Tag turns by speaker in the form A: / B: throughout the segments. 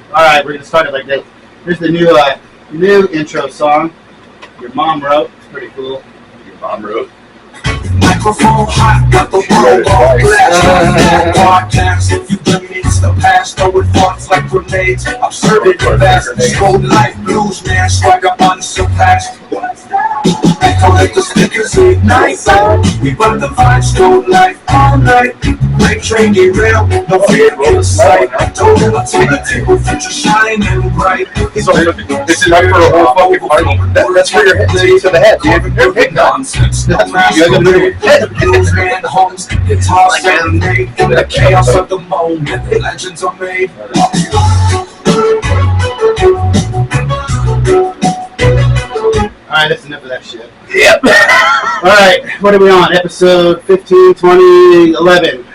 A: All right, we're gonna start it like this. Here's the new intro song. Your mom wrote. It's pretty cool.
B: Your mom wrote.
C: Microphone hot, got the world on blast. Podcast, if you reminisce the past, throwing thoughts like grenades. I'm serving the best. Road life blues, man, swagger unsurpassed. We collect the stickers, ignite. We run the vibes, go life all night. Break train, derail, no fear in sight. Don't ever take the table, future shining bright.
B: This is not for a whole fucking party. That's for your head, to the head, dude. You're big nonsense. That's for you.
C: Blues man homes, guitar serenade. In the chaos of the moment, legends are made.
A: Alright, that's enough of that shit.
B: Yep.
A: Alright, what are we on? Episode 15, 20, 11.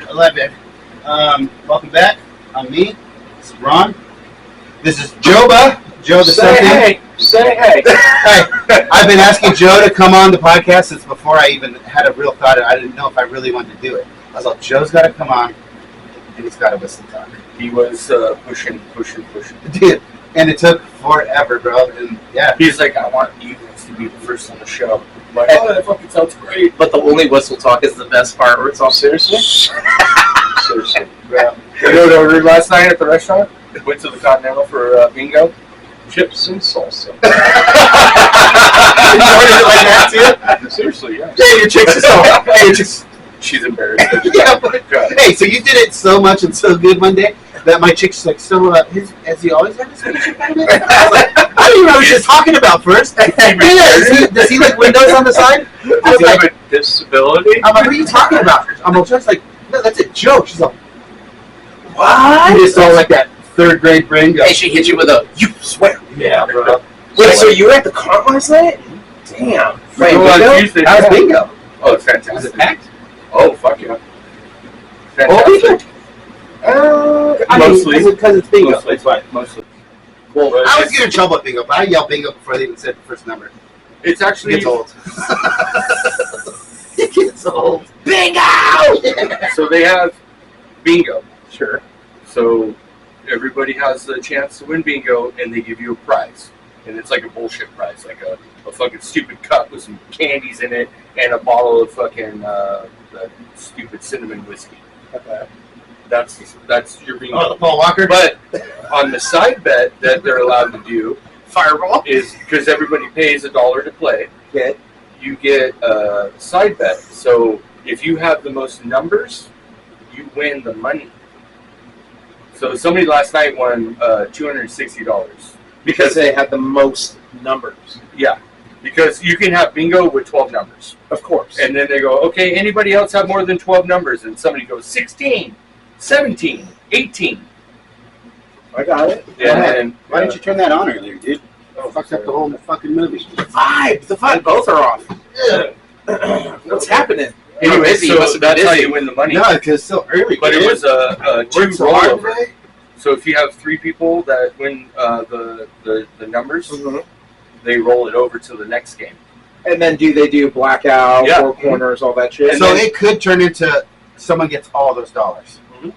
A: Welcome back. I'm me. This is Ron. This is Joeba. Joe the second.
B: Say hey.
A: Hey, I've been asking Joe to come on the podcast since before I even had a real thought. I didn't know if I really wanted to do it. I was like, Joe's got to come on, and he's got to whistle talk.
B: He was pushing.
A: Dude, and it took forever, bro. And yeah,
B: He's like, I want you guys to be the first on the show. I'm like, oh, that fucking sounds great.
D: But the only whistle talk is the best part where it's all seriously.
B: Seriously. Yeah. You know what I ordered last night at the restaurant? Went to the Continental for bingo. Chips and salsa.
A: you ordered it like that too?
B: Seriously, yeah.
A: Yeah, your chicks is so. Hey, your chicks.
B: She's embarrassed.
A: Yeah, but, hey, so you did it so much and so good one day that my chick's like, so has he always had his ketchup out of it? I was like, I didn't even know what she was talking about first. Yeah, does he like windows on the side?
B: Does he have a disability?
A: I'm like, what are you talking about? I'm just like, no, that's a joke. She's like, what? You just saw like that third grade brain go.
D: Hey, she hit you with a, you swear.
A: Yeah, bro.
D: Wait, so you were at the con last night? Damn. Wait,
B: Tuesday.
A: How's bingo?
B: Oh, it's fantastic.
A: Was it packed?
B: Oh, fuck yeah.
A: All people?
B: Fantastic. Mostly.
A: Because it's bingo.
B: Mostly.
A: That's why.
B: Mostly.
A: Well, I always get in trouble at bingo, but I yell bingo before they even said the first number.
B: It's
A: It
B: actually...
A: gets old. It gets old.
D: Bingo!
B: So they have bingo.
D: Sure.
B: So everybody has the chance to win bingo, and they give you a prize. And it's like a bullshit prize, like a fucking stupid cup with some candies in it and a bottle of fucking stupid cinnamon whiskey.
D: Okay.
B: That's your bingo.
A: Oh, the Paul Walker?
B: But on the side bet that they're allowed to do
D: Fireball?
B: is because everybody pays $1 to play.
D: Okay.
B: You get a side bet. So if you have the most numbers, you win the money. So somebody last night won $260
D: Because they had the most numbers.
B: Yeah, because you can have bingo with 12 numbers,
D: Of course.
B: and then they go, okay, anybody else have more than 12 numbers? And somebody goes 16, 17, 18.
D: I got it.
B: And
A: Why didn't you turn that on earlier, dude? Oh, fucked up the whole fucking movie.
D: The vibe. Both are off. What's happening?
B: Anyway,
D: busy.
B: so
D: You must have been
B: that's how
D: busy.
B: you win the money.
A: No, because it's still early.
B: But it was a two
A: Worked so hard
B: rollover.
A: today.
B: So if you have 3 people that win the numbers,
D: Mhm.
B: they roll it over to the next game.
D: And then do they do blackout,
B: Yeah.
D: 4 corners, all that shit?
B: And
A: So
B: then-
A: it could turn into someone gets all those dollars.
B: Mhm.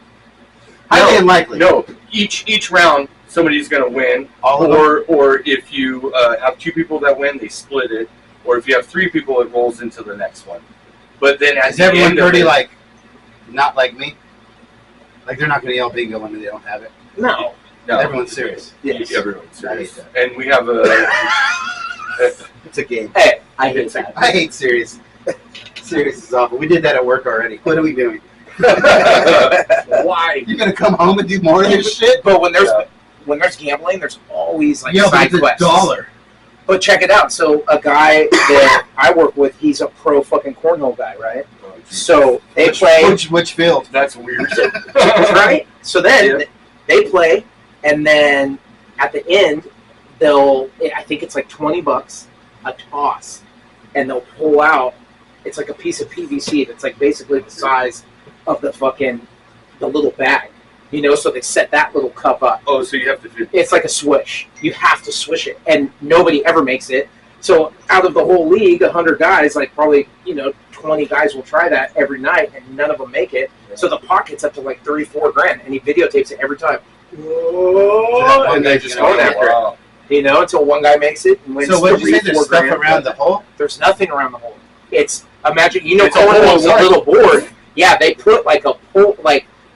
A: Highly unlikely.
B: No, each round somebody's going to win.
A: All of them?
B: Or if you have 2 people that win, they split it. Or if you have 3 people, it rolls into the next one. But then at
A: Is
B: the
A: everyone
B: end of
A: pretty
B: it,
A: like, not like me? Like they're not going to yell bingo when they don't have it.
D: No.
B: no,
A: Everyone's serious.
D: Yes.
B: everyone's
A: I hate
B: serious.
A: that.
B: And we have a
A: It's a game.
D: Hey, I hate that.
A: I hate serious. Serious is awful. We did that at work already. What are we doing?
B: why?
A: You gonna come home and do more of this shit?
D: But when there's gambling, there's always like
A: Yeah, but
D: side
A: it's
D: quests.
A: $1.
D: But check it out. So a guy that I work with, he's a pro fucking cornhole guy, right? So they play.
A: Which field?
B: That's weird.
D: Right? So then they play, and then at the end, I think it's like $20 a toss, and they'll pull out. It's like a piece of PVC that's like basically the size of the little bag, so they set that little cup up.
B: Oh, so you have to do.
D: It's like a swish. You have to swish it, and nobody ever makes it. So out of the whole league, 100 guys, like probably 20 guys will try that every night, and none of them make it. So the pot gets up to like $34,000, and he videotapes it every time. Whoa!
A: one
B: and they
A: guy's
B: just
A: gonna
B: go
A: win.
D: after it.
B: wow.
D: Until one guy makes it and wins.
A: So what did you say?
D: 3,
A: There's
D: 4
A: stuff
D: grand.
A: around the hole.
D: There's nothing around the hole. It's imagine
B: It's a
D: cornhole
B: hole
D: is a
B: in
D: little board. Yeah, they put like a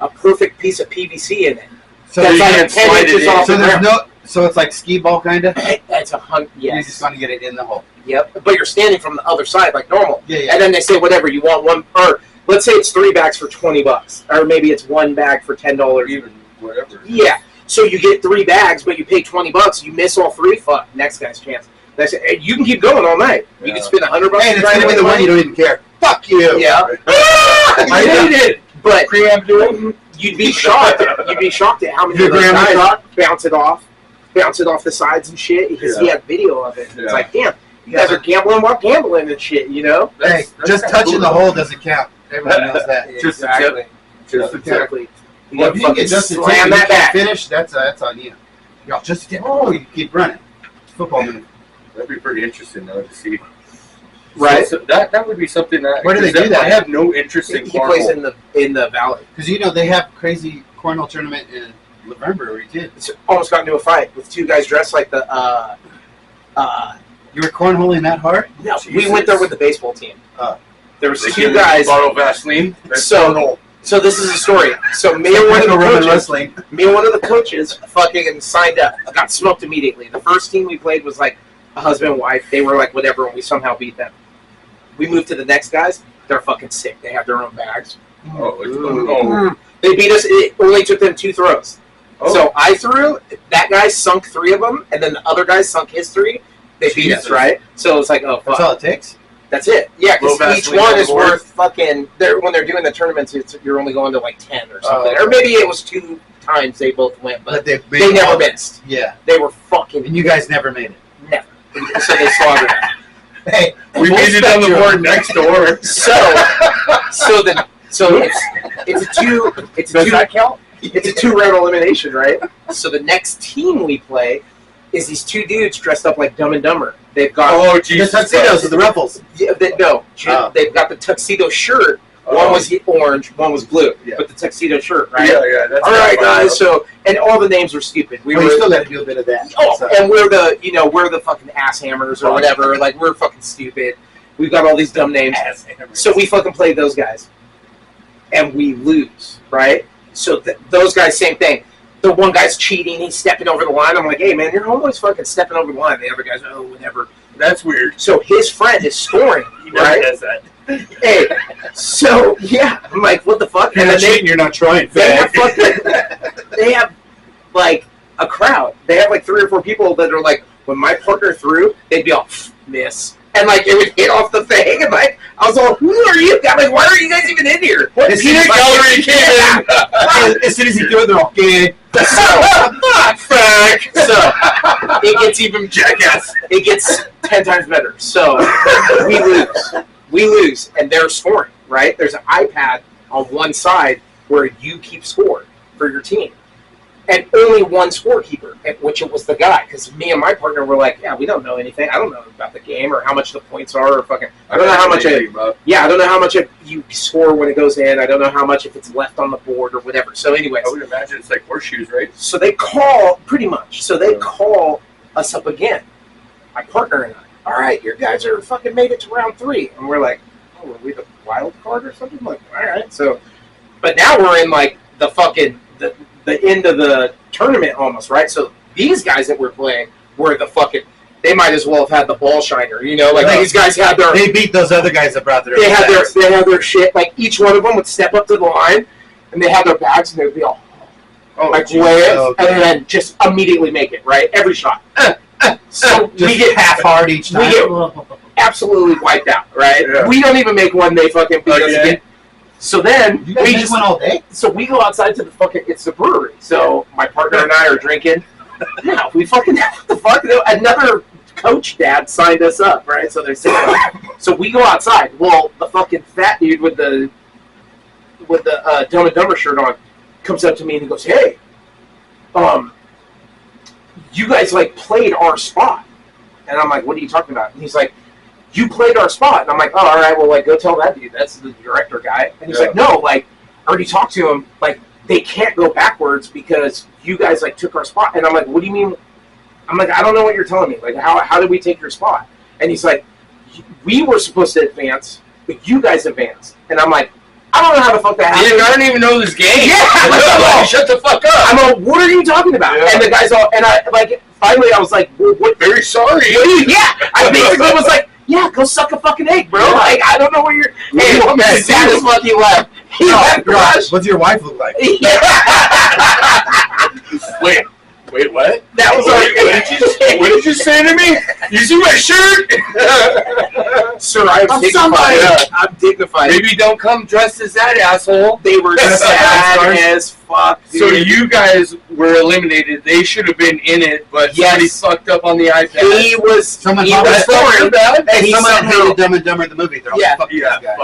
D: perfect piece of PVC in it.
A: So
D: That's
A: you
D: like
A: can't
D: 10
A: slide
D: inches
A: it in.
D: off
A: So
D: the
A: there's
D: ground.
A: no. So it's like skee ball kind of.
D: That's 100.
A: You
D: Yes.
A: just want to get it in the hole.
D: Yep. But you're standing from the other side like normal.
A: Yeah.
D: And then they say whatever you want one, or let's say it's 3 bags for $20, or maybe it's 1 bag for $10.
B: Even whatever.
D: Yeah. So you get 3 bags, but you pay $20. You miss all 3. Fuck. Next guy's chance. That's it. And you can keep going all night. You
B: Yeah.
D: can spend $100.
A: Hey, and it's gonna be the one you don't even care. Fuck you.
D: Yeah.
A: I hate it.
D: But
A: Preemptive.
D: you'd be shocked. You'd be shocked at how many
A: Your
D: of those
A: grandma
D: guys
A: shot?
D: bounce it off the sides and shit because he had video of it.
B: Yeah.
D: It's like, damn, you guys are gambling while gambling and shit, you know?
A: Hey, just
B: kinda
A: touching
B: cool.
A: the hole doesn't count. Everyone knows that.
B: Just
D: exactly.
B: Just
D: Exactly. You
A: Well,
D: gotta
A: if you can
D: fucking
A: get just a tip
D: slam
A: and you
D: that
A: can't
D: back.
A: finish, that's on you. Y'all just a tip. Oh, you keep running. It's football move.
B: That'd be pretty interesting though to see.
D: Right.
B: So that would be something that.
A: Where do they do that?
B: I have no interest in
D: He plays
B: cornhole.
D: in the valley.
A: Because they have crazy cornhole tournament in Laverne Brewery too.
D: It's almost got into a fight with 2 guys dressed like the
A: You were cornholing that hard?
D: no, we
B: Jesus.
D: went there with the baseball team.
A: Oh.
D: There was
B: They
D: 2
B: give
D: guys.
B: Bottle of Vaseline. That's
D: So-
B: cornhole.
D: So this is a story. So me and one of the coaches,
A: wrestling.
D: fucking signed up. I got smoked immediately. The first team we played was like a husband and wife. They were like whatever, and we somehow beat them. We moved to the next guys. They're fucking sick. They have their own bags.
B: Oh, it's,
D: They beat us. It only took them 2 throws.
B: oh.
D: So I threw. That guy sunk 3 of them, and then the other guy sunk his 3. They beat us,
B: Jesus.
D: right? So it's like, oh fuck.
A: That's all it takes.
D: That's it. Yeah, because
B: Low
D: each
B: Vaseline
D: one
B: on
D: is
B: the board.
D: worth fucking. When they're doing the tournaments, you're only going to like 10 or something,
A: Oh,
D: or maybe it was 2 times they both went, but
A: But they
D: they never missed.
A: Yeah.
D: They were fucking
A: And you guys never made it.
D: never. So they slaughtered us.
A: Hey,
B: We
A: full
B: made it on the
A: spectrum.
B: board next door.
D: So it's a 2. It's a
B: Does
D: 2.
B: that count?
D: It's a 2-round elimination, right? So the next team we play is these 2 dudes dressed up like Dumb and Dumber. They've got
B: Oh,
A: The
B: Jesus.
A: tuxedos with the ruffles.
D: no, they've got the tuxedo shirt. One was orange, one was blue,
B: Yeah.
D: but the tuxedo shirt, right?
B: Yeah. That's
D: All right,
B: fine,
D: guys. So, and all the names were stupid. We
A: Well, you
D: were,
A: still got to do a bit of that.
D: oh,
A: So-
D: and we're the fucking ass hammers or whatever. Like we're fucking stupid. We've got all these dumb names. So we fucking play those guys, and we lose, right? So those guys, same thing. The one guy's cheating. He's stepping over the line. I'm like, hey man, you're always fucking stepping over the line. The other guy's, oh, whatever.
B: That's weird.
D: So his friend is scoring,
B: He never
D: right?
B: does that.
D: Hey, so yeah, I'm like, what the fuck?
A: You're
D: And
A: not
D: then
A: cheating, you're not trying.
D: they have
A: fag.
D: fucking, they have like a crowd. They have like 3 or 4 people that are like, when my partner threw, they'd be all miss, and like it would hit off the thing, and like I was all, who are you? I'm like, why are you guys even in here?
B: What
A: As
B: peanut
A: soon as-
B: gallery came in?
A: As soon as he threw it, they're all gay.
B: Fuck.
D: So it gets even
B: Jackass.
D: It gets 10 times better. So we lose, and they're scoring. Right? There's an iPad on one side where you keep score for your team, and only one scorekeeper, which it was the guy. Because me and my partner were like, yeah, we don't know anything. I don't know about the game or how much the points are, or fucking. I don't know how much. I don't know how much you score when it goes in. I don't know how much if it's left on the board or whatever. So, anyways,
B: I would imagine it's like horseshoes, right?
D: so they call pretty much. So they call us up again, my partner and I. All right, you guys are fucking made it to round 3, and we're like, oh, were we the wild card or something? I'm like, all right. So, but now we're in like the fucking the end of the tournament almost, right? So these guys that we're playing were the fucking. They might as well have had the ball shiner, you know? Like
A: Yeah.
D: these guys had their.
A: They beat those other guys that brought their.
D: They had
A: bags.
D: their shit. Like each one of them would step up to the line, and they had their bags, and they'd be all. Like
A: geez.
D: weigh it,
A: Oh,
D: and then just immediately make it, right? Every shot. So
A: Just
D: we get
A: half hard each time.
D: we get absolutely wiped out, right?
B: Yeah.
D: We don't even make one, they fucking beat us
B: Again?
D: again. So then
A: You guys
D: we
A: just
D: just
A: went all day.
D: so we go outside to the fucking it's the brewery. So my partner and I are drinking. Yeah, we fucking what the fuck? Another coach dad signed us up, right? So they're sitting so we go outside. Well, the fucking fat dude with the Dumb and Dumber shirt on comes up to me and he goes, hey, you guys like played our spot. And I'm like, what are you talking about? And he's like, you played our spot. And I'm like, oh, all right, well, like, go tell that dude. That's the director guy. And he's like, no, like, I already talked to him. Like, they can't go backwards because you guys like took our spot. And I'm like, what do you mean? I'm like, I don't know what you're telling me. Like, how did we take your spot? And he's like, we were supposed to advance, but you guys advanced. And I'm like, I don't know how the fuck that happened.
B: I don't even know this game.
D: Yeah,
B: like, shut the fuck up.
D: I'm like, what are you talking about? Yeah. And the guy's all, and I like, finally I was like, what?
B: Very sorry.
D: Yeah, I basically was like, yeah, go suck a fucking egg, bro. Yeah. Like, I don't know where you're. Hey, as sad as fuck he left.
A: What's your wife look like?
B: Wait, what?
D: That was
B: what did you say to me? You see my shirt?
D: Sir, I'm dignified.
B: Maybe don't come dressed as that asshole.
D: They were sad as fuck, dude.
B: So you guys were eliminated. They should have been in it, but somebody fucked up on the iPad.
D: He was
A: scoring.
D: And he
A: someone hated Dumb and Dumber the movie.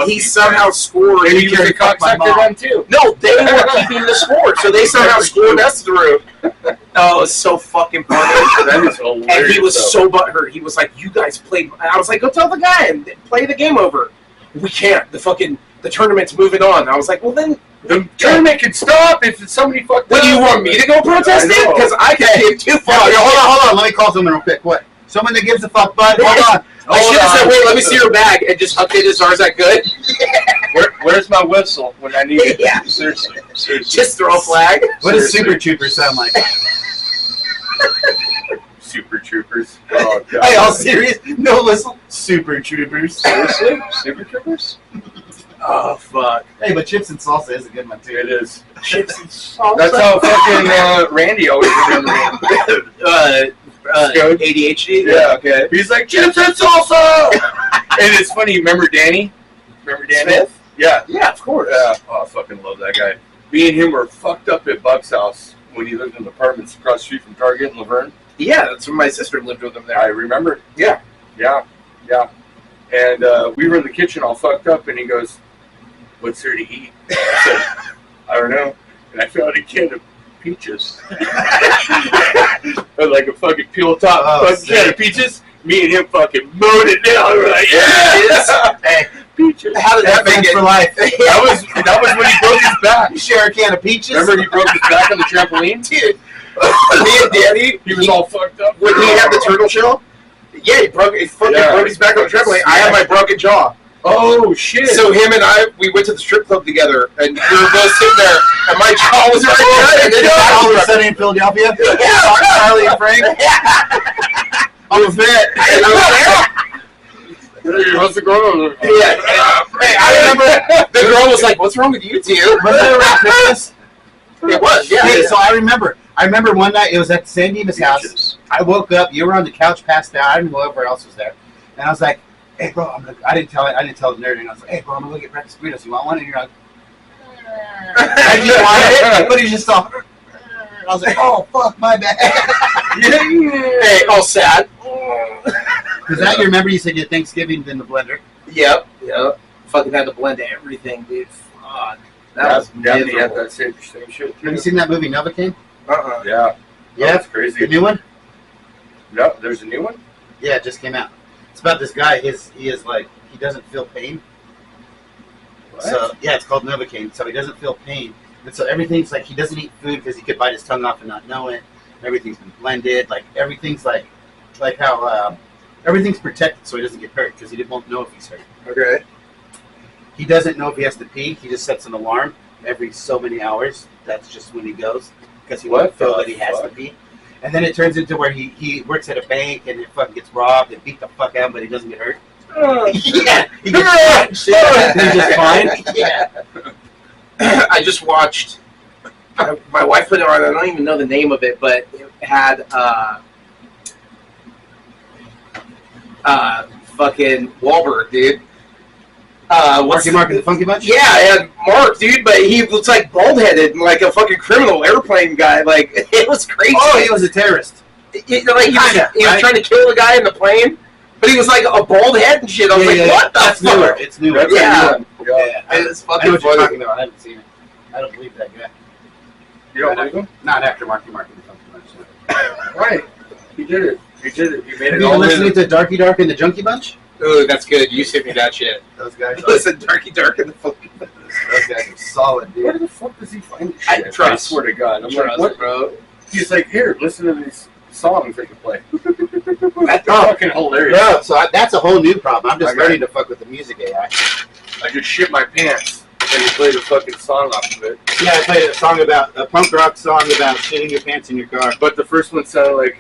D: He somehow scored.
B: And he was a cocksucker then too.
D: No, they were keeping the score, so they somehow scored us through. Oh, it was so fucking funny.
B: That is hilarious.
D: And he was so butthurt. He was like, "You guys played." And I was like, "Go tell the guy and play the game over." We can't. The tournament's moving on. I was like, "Well, then
B: the tournament can stop if somebody fucked up."
D: Do you want me to go protest it? Because I can get too far.
A: Hold on. Let me call someone real quick. What? Someone that gives a fuck, bud. Hold on.
D: I should have said, "Wait, let me see your bag," and just update his Is that good?
B: Where's my whistle when I need it?
D: Yeah.
B: Seriously.
D: Just throw a flag.
A: What does Super Troopers sound like?
B: Super Troopers. Oh, God.
A: Hey, all serious? No whistle. Super Troopers.
B: Seriously? Super Troopers?
D: Oh, fuck.
A: Hey, but chips and salsa is a good one, too.
B: It is.
D: Chips and salsa.
B: That's how fucking Randy always remembers me.
D: ADHD?
B: Yeah, okay. He's like, chips and salsa! And it's funny, remember Danny? Remember Danny?
D: Smith?
B: Yeah.
D: Yeah, of course.
B: Yeah. Oh, I fucking love that guy. Me and him were fucked up at Buck's house when he lived in apartments across the street from Target in Laverne.
D: Yeah, that's when my sister lived with him there.
B: I remember.
D: Yeah.
B: And we were in the kitchen all fucked up, and he goes, "What's there to eat?" I said, "I don't know." And I found a can of peaches. Like a fucking peel top fucking can of peaches. Me and him fucking mowed it down. We're like, yeah!
A: Hey,
D: peaches. How did that make it?
A: For life.
B: That was when he broke his back.
A: You share a can of peaches?
B: Remember he broke his back on the trampoline?
D: Dude. Me and Danny,
B: he was all fucked up.
D: When he had the turtle shell? Yeah, he broke his back on the trampoline. I had my broken jaw.
B: Oh, shit.
D: So him and I, we went to the strip club together, and we were both sitting there, and my jaw was right there. And then
A: all of a sudden in Philadelphia?
D: Yeah.
A: Charlie and Frank?
D: I was there.
B: How's the girl?
D: Yeah. Hey, I remember the girl was like, "What's wrong with you two?"
A: Was it around Christmas?
D: It was, yeah.
A: Hey, so I remember one night, it was at San Dimas' house. I woke up, you were on the couch passed out, I didn't know whoever else was there. And I was like, "Hey bro, I didn't tell the nerd, and I was like, "Hey bro, I'm gonna go get breakfast burritos. You want one?" And you're like, I just wanted it, but he just saw. I was like, "Oh fuck, my bad."
D: Hey, all sad.
A: Because that you remember you said your Thanksgiving's in the blender.
D: Yep. Fucking had to blend everything, dude. Fuck. That was
B: Definitely had that same shit too.
A: Have you seen that movie Novocaine?
B: Yeah.
A: Yeah,
B: that's crazy.
A: The new one?
B: No, there's a new one?
A: Yeah, it just came out. It's about this guy. He doesn't feel pain.
B: What?
A: So yeah, it's called Novocaine. So he doesn't feel pain, and so everything's like he doesn't eat food because he could bite his tongue off and not know it. Everything's been blended. Like everything's like how everything's protected so he doesn't get hurt because he won't know if he's hurt.
D: Okay.
A: He doesn't know if he has to pee. He just sets an alarm every so many hours. That's just when he goes because he won't feel that he has to pee. And then it turns into where he works at a bank and it fucking gets robbed and beat the fuck out, but he doesn't get hurt. Yeah, he gets shit. He's just fine. Yeah.
D: I just watched. My wife put it on. I don't even know the name of it, but it had fucking Wahlberg, dude.
A: Marky Mark and the Funky Bunch?
D: Yeah, and Mark, dude, but he looks like bald-headed and like a fucking criminal airplane guy. Like, it was crazy.
A: Oh, he was a terrorist.
D: He was trying to kill the guy in the plane, but he was like a bald head and shit. I was like, what the fuck?
A: Newer. It's newer.
D: Yeah.
A: It's fucking funny. What you're talking about. I haven't seen it. I don't believe that guy.
B: You don't believe him?
A: Not after Marky Mark and the Funky Bunch.
B: Right. He did it. He made it
A: Have you
B: all
A: been listening to Darky Dark and the Junkie Bunch?
D: Ooh, that's good. You sent me that shit.
A: Those guys.
D: Listen, Darky Dark and the Funky Bunch.
A: those guys are solid,
B: Where
A: dude.
B: the fuck does he find this
D: I
B: shit?
D: trust.
B: I swear to God. I'm like,
D: Trust,
B: what?
D: bro.
B: He's like, here, listen to these songs I can play. That's
A: Oh.
B: fucking hilarious.
A: Bro, so that's a whole new problem. I'm just
B: Okay.
A: learning to fuck with the music AI.
B: I just shit my pants and he played a fucking song off of it.
A: Yeah, I played a punk rock song about shitting your pants in your car.
B: But the first one sounded like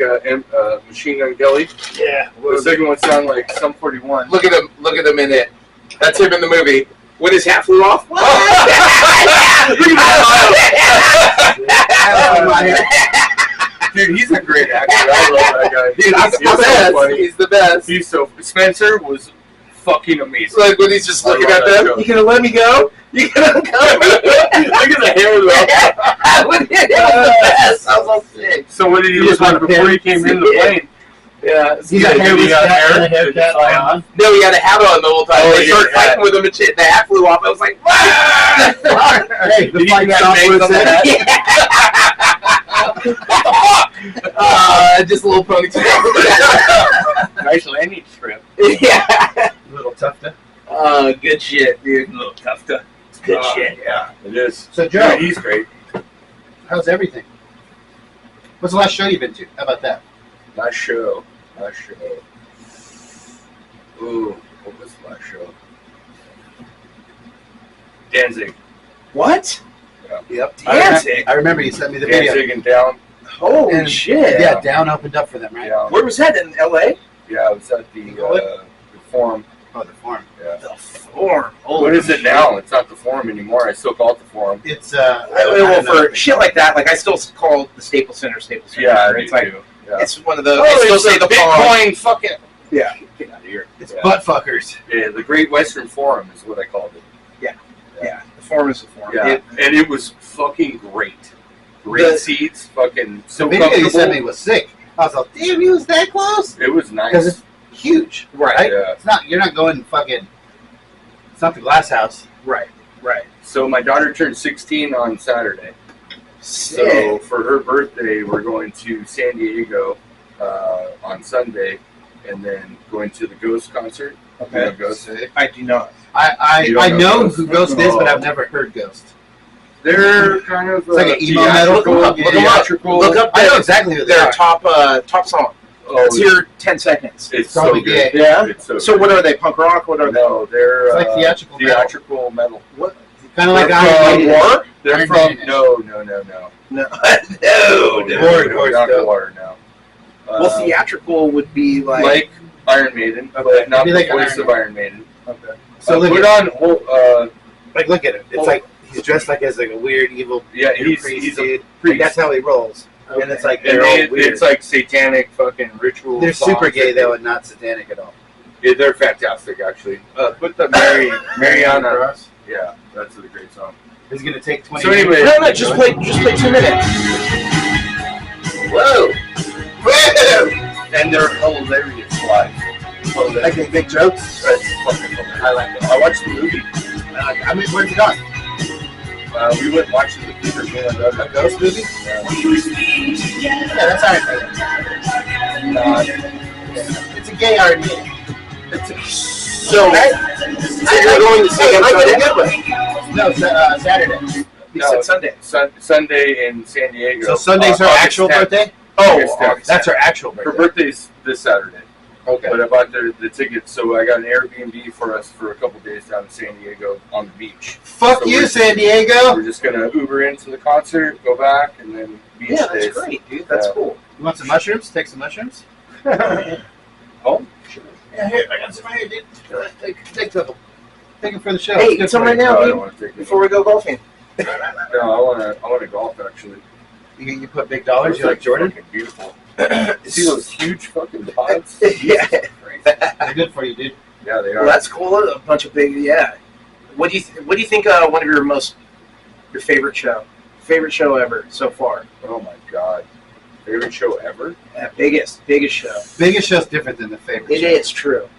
B: Machine Gun Kelly.
A: Yeah.
B: The second one sounded like Sum 41.
D: Look at him. Look at him in it. That's him in the movie. When his hat flew off.
B: Look at that. Dude, he's a great actor. I love that guy.
D: Dude,
B: he's
D: he's the best.
B: funny.
D: He's the best.
B: He's so Spencer was fucking amazing.
D: It's like when he's just
B: I
D: looking
B: love
D: at
B: that
D: them.
B: show.
D: You gonna let me go? You gonna go?
B: Look at the hair though.
D: It was the best. I was so sick.
B: So what did he
A: You
B: look
A: just
B: like
A: want
B: before he
A: pants?
B: came in the plane?
D: Yeah.
A: He's got hair with
B: got
A: hair
B: hair?
A: and a haircut
B: Did he try
A: on.
D: No, he had a hat on the whole time.
B: Oh,
D: They
B: he
D: started
B: had a hat.
D: fighting with him and shit. The hat flew off. I was like,
A: Hey, the
B: Did he
A: flight
B: have
A: stop
B: bangs
A: was
B: on the
A: it.
B: hat?
D: just a little ponytail.
B: Nice landing strip.
D: Yeah.
A: A little tough to.
D: Good shit, dude.
B: A little tough to.
D: Good shit.
B: Yeah, it is.
A: So, Joe,
B: Yeah, he's great.
A: how's everything? What's the last show you've been to? How about that?
B: Last show. Ooh, what was the last show? Danzig.
D: What?
A: Yep.
D: Danzig?
A: I remember you sent me the video.
B: Danzig and Down.
D: Holy
A: And-
D: shit.
A: Yeah, Down opened up for them, right?
B: Yeah,
D: Where was that? In L.A.?
B: yeah, it was at the Forum.
A: Oh, the Forum.
B: Yeah.
D: The Forum.
B: What is it now? It's not the Forum anymore. I still call it the Forum.
A: It's
D: Well, for shit like that, like I still call the Staples Center.
B: Yeah,
D: It's like
B: Yeah.
D: it's one of the.
B: Oh,
D: I still
B: it's
D: say the Forum.
B: Bitcoin fucking.
D: Yeah.
B: Get out of here.
A: it's
B: Yeah.
A: butt fuckers.
B: Yeah, the Great Western Forum is what I called it.
D: Yeah, the Forum is the Forum.
B: Yeah, and it was fucking great. Great
D: The-
B: seats, fucking so
A: The video you
B: comfortable.
A: sent me was sick. I was like, damn, he was that close?
B: It was
A: Because
B: nice.
A: it's huge,
D: Right.
B: Yeah.
A: It's not. You're not going fucking. It's not the Glass House.
D: Right.
B: So my daughter turned 16 on Saturday. So
D: Sick.
B: for her birthday, we're going to San Diego on Sunday, and then going to the Ghost concert. You know Ghost?
D: I do not.
A: I
B: You don't
A: I
B: know
A: know
B: Ghost?
A: who Ghost is, but
B: Oh.
A: I've never heard Ghost.
B: They're kind of
A: It's like an emo metal.
B: theatrical.
A: Look 'em up, look 'em up.
B: Theatrical.
D: Look up
A: I know exactly who they
D: their
A: are.
D: top song.
B: Oh,
D: It's your 10 seconds.
B: it's
A: probably
B: so good.
A: gay.
D: Yeah.
B: It's so
D: So
B: good.
D: what are they? Punk rock? What are they?
B: No, they're
A: It's like theatrical metal.
B: theatrical metal.
A: Kind of like
B: They're
A: Iron
B: from
A: Maiden.
B: War? They're
A: Iron
B: from
A: Maiden-ish.
B: no.
D: No.
A: No,
B: No,
A: War,
B: not
A: no.
B: War, no.
D: Well, theatrical would be
B: Like Iron Maiden,
A: Okay,
B: but not
A: maybe
B: the
A: like
B: voice
A: Iron
B: of Iron Maiden.
A: Okay. So look
B: put
A: at
B: on,
A: like look at him. It's
B: Oh.
A: like he's dressed like as like a weird evil
B: yeah,
A: priest,
B: he's a
A: dude. Like,
B: priest.
A: that's how he rolls. And it's like
B: And
A: they're all weird.
B: it's like satanic fucking ritual.
A: They're super
B: songs
A: gay
B: that
A: though, and not satanic at all.
B: Yeah, they're fantastic, actually. Put the Mariana.
A: Cross.
B: Yeah, that's a great song.
A: He's gonna take 20.
B: So anyway-
A: minutes.
D: No, just play 2 minutes.
A: Whoa! Whoa!
B: And they're hilarious live.
A: Like they big jokes.
B: That's fucking hilarious.
A: I like that.
B: I watched the movie.
A: I mean, where's it on?
B: We went watching the theater.
A: A ghost movie? Yeah, that's Iron Maiden. It's a gay Iron Maiden.
D: So, so you're going to see him Sunday?
A: No, Saturday.
D: You said Sunday.
B: Sunday in San Diego.
A: So Sunday's her
B: August
A: actual
B: 10th.
A: birthday?
B: August 10th.
A: That's her actual
B: Her
A: birthday.
B: birthday's this Saturday.
A: Okay.
B: But I bought the tickets, so I got an Airbnb for us for a couple days down in San Diego on the beach.
A: Fuck
B: So
A: you,
B: we're-
A: San Diego.
B: We're just gonna Uber into the concert, go back, and then beach
D: Yeah,
B: days.
D: that's great, dude. That's
B: Yeah.
D: cool.
A: You want some mushrooms? Take some mushrooms?
B: Oh, sure.
A: Yeah, here, I got some right here, dude. Take them. Take them for the show.
D: Hey,
A: It's good
D: tell
A: for
D: me
A: you.
D: right now,
B: No, I
D: dude,
B: don't want to take
D: before we go golfing.
B: No, I wanna golf actually.
A: You put big dollars, you like Jordan?
B: Fucking beautiful. See those huge fucking pods?
D: Yeah.
A: They're good for you, dude.
B: Yeah, they
D: Well,
B: are.
D: that's cool. A bunch of big, yeah. What do you think? One of your favorite show ever so far?
B: Oh my god. Favorite show ever?
D: Biggest show.
A: Biggest show's different than the favorite
D: It
A: show.
D: is true.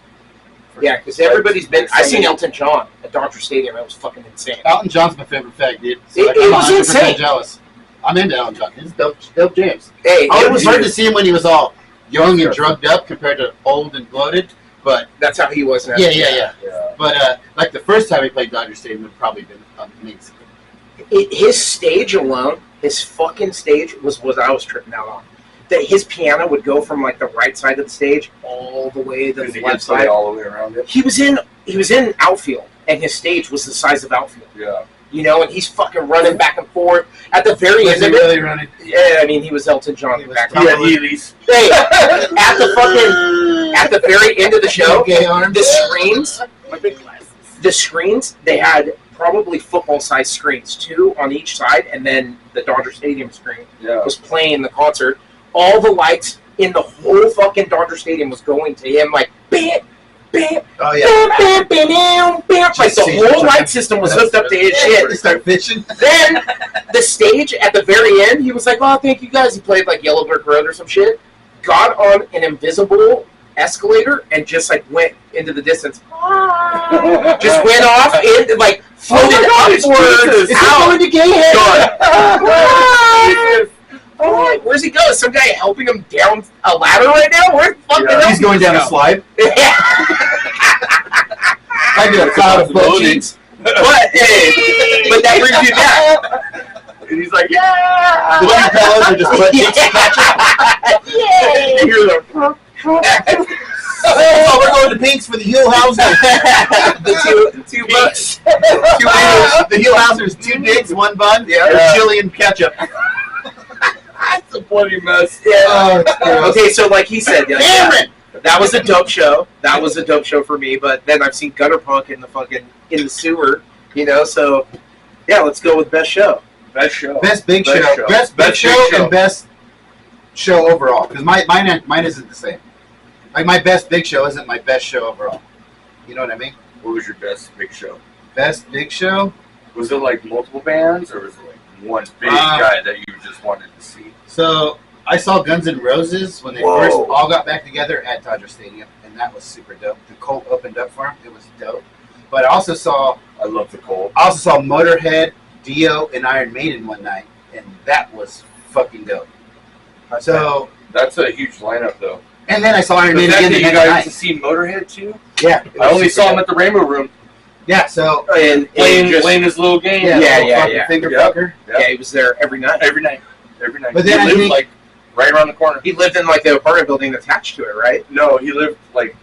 D: Yeah, because everybody's been. I seen Elton John at Dodger Stadium. It was fucking insane.
A: Elton John's my favorite fact, dude.
D: It
A: I'm
D: was
A: 100%
D: insane.
A: jealous. I'm into Elton John. He's dope jams.
D: Hey,
A: Oh,
D: it
A: it was
D: was
A: hard to see him when he was all young and drugged up compared to old and bloated. But
D: That's how he was now.
A: yeah.
B: Yeah.
A: But like the first time we played Dodger Stadium would probably been amazing.
D: His stage alone, his fucking stage was what I was tripping out on. That his piano would go from like the right side of the stage all the way to
B: Because
D: the
B: he
D: left
B: gets play
D: side.
B: all the way around it.
D: He was in outfield, and his stage was the size of outfield.
B: Yeah.
D: You know, and he's fucking running back and forth. At the very
A: Was
D: end
A: he
D: of it,
A: really running?
D: yeah, I mean, he was Elton John.
A: He was
D: back
A: Tom
D: then.
A: Brady.
B: Heelys.
D: Hey, at the very end of the show,
A: Okay, arms.
D: the screens, they had probably football-sized screens, 2 on each side, and then the Dodger Stadium screen
B: Yeah.
D: was playing the concert. All the lights in the whole fucking Dodger Stadium was going to him like bam, bam,
A: Oh yeah.
D: bam, bam, bam, bam. Like the
A: See,
D: whole light system was hooked up to his shit.
A: They start bitching.
D: Then the stage at the very end, he was like, "Oh, thank you guys." He played like Yellow Brick Road or some shit. Got on an invisible escalator and just like went into the distance. Just went off and like floated upwards.
A: Is he going to gay head?
D: Oh, where's he going? Some guy helping him down a ladder right now? Where the fuck the hell
A: He's going
D: did he
A: down a
D: go?
A: slide. I do a cloud of butt cheeks.
D: But hey, but that brings you back.
B: And he's like, yeah.
A: The two pillows are just butt cheeks.
D: Yay!
B: You hear the
A: Oh, we're going to Pink's for the Huell Hauser.
D: the two bucks.
A: Two wieners. The Huell Hauser's 2 dicks, 1 bun,
B: Yeah.
A: chili and ketchup.
B: That's a bloody mess.
A: Oh, it's gross.
D: Okay, so like he said, yeah,
A: Damn it!
D: that was a dope show. That was a dope show for me. But then I've seen Gutter Punk in the sewer, you know. So yeah, let's go with best show.
B: Best show.
A: Best big
B: Best
A: show.
B: show.
A: Best big
B: Best
A: show
B: big show.
A: and best show overall. Because mine isn't the same. Like my best big show isn't my best show overall. You know what I mean?
B: What was your best big show?
A: Best big show.
B: Was it like multiple bands, or was it like one big
A: Uh,
B: guy that you just wanted to see?
A: So I saw Guns N' Roses when they
B: Whoa.
A: first all got back together at Dodger Stadium, and that was super dope. The Colt opened up for him; it was dope. But I also saw
B: I love the Cold.
A: Motorhead, Dio, and Iron Maiden one night, and that was fucking dope. So,
B: That's a huge lineup, though.
A: and then I saw Iron
B: The
A: Maiden
B: fact
A: again
B: that
A: the
B: you
A: next
B: guys to
A: night.
B: see Motorhead too.
A: Yeah, it
B: I
A: was
B: only
A: super
B: saw him
A: dope.
B: at the Rainbow Room
A: Yeah, so
D: And
B: playing
D: just,
B: his little game.
A: yeah,
D: Yeah,
A: little
D: yeah,
A: fucking
D: yeah.
A: finger
B: Yep.
A: fucker.
D: yeah, he was there every night.
B: Every night. Every night.
A: But then
B: he
A: I
B: lived
A: think-
B: like right around the corner.
D: He lived in like the apartment building attached to it, right?
B: No, he lived like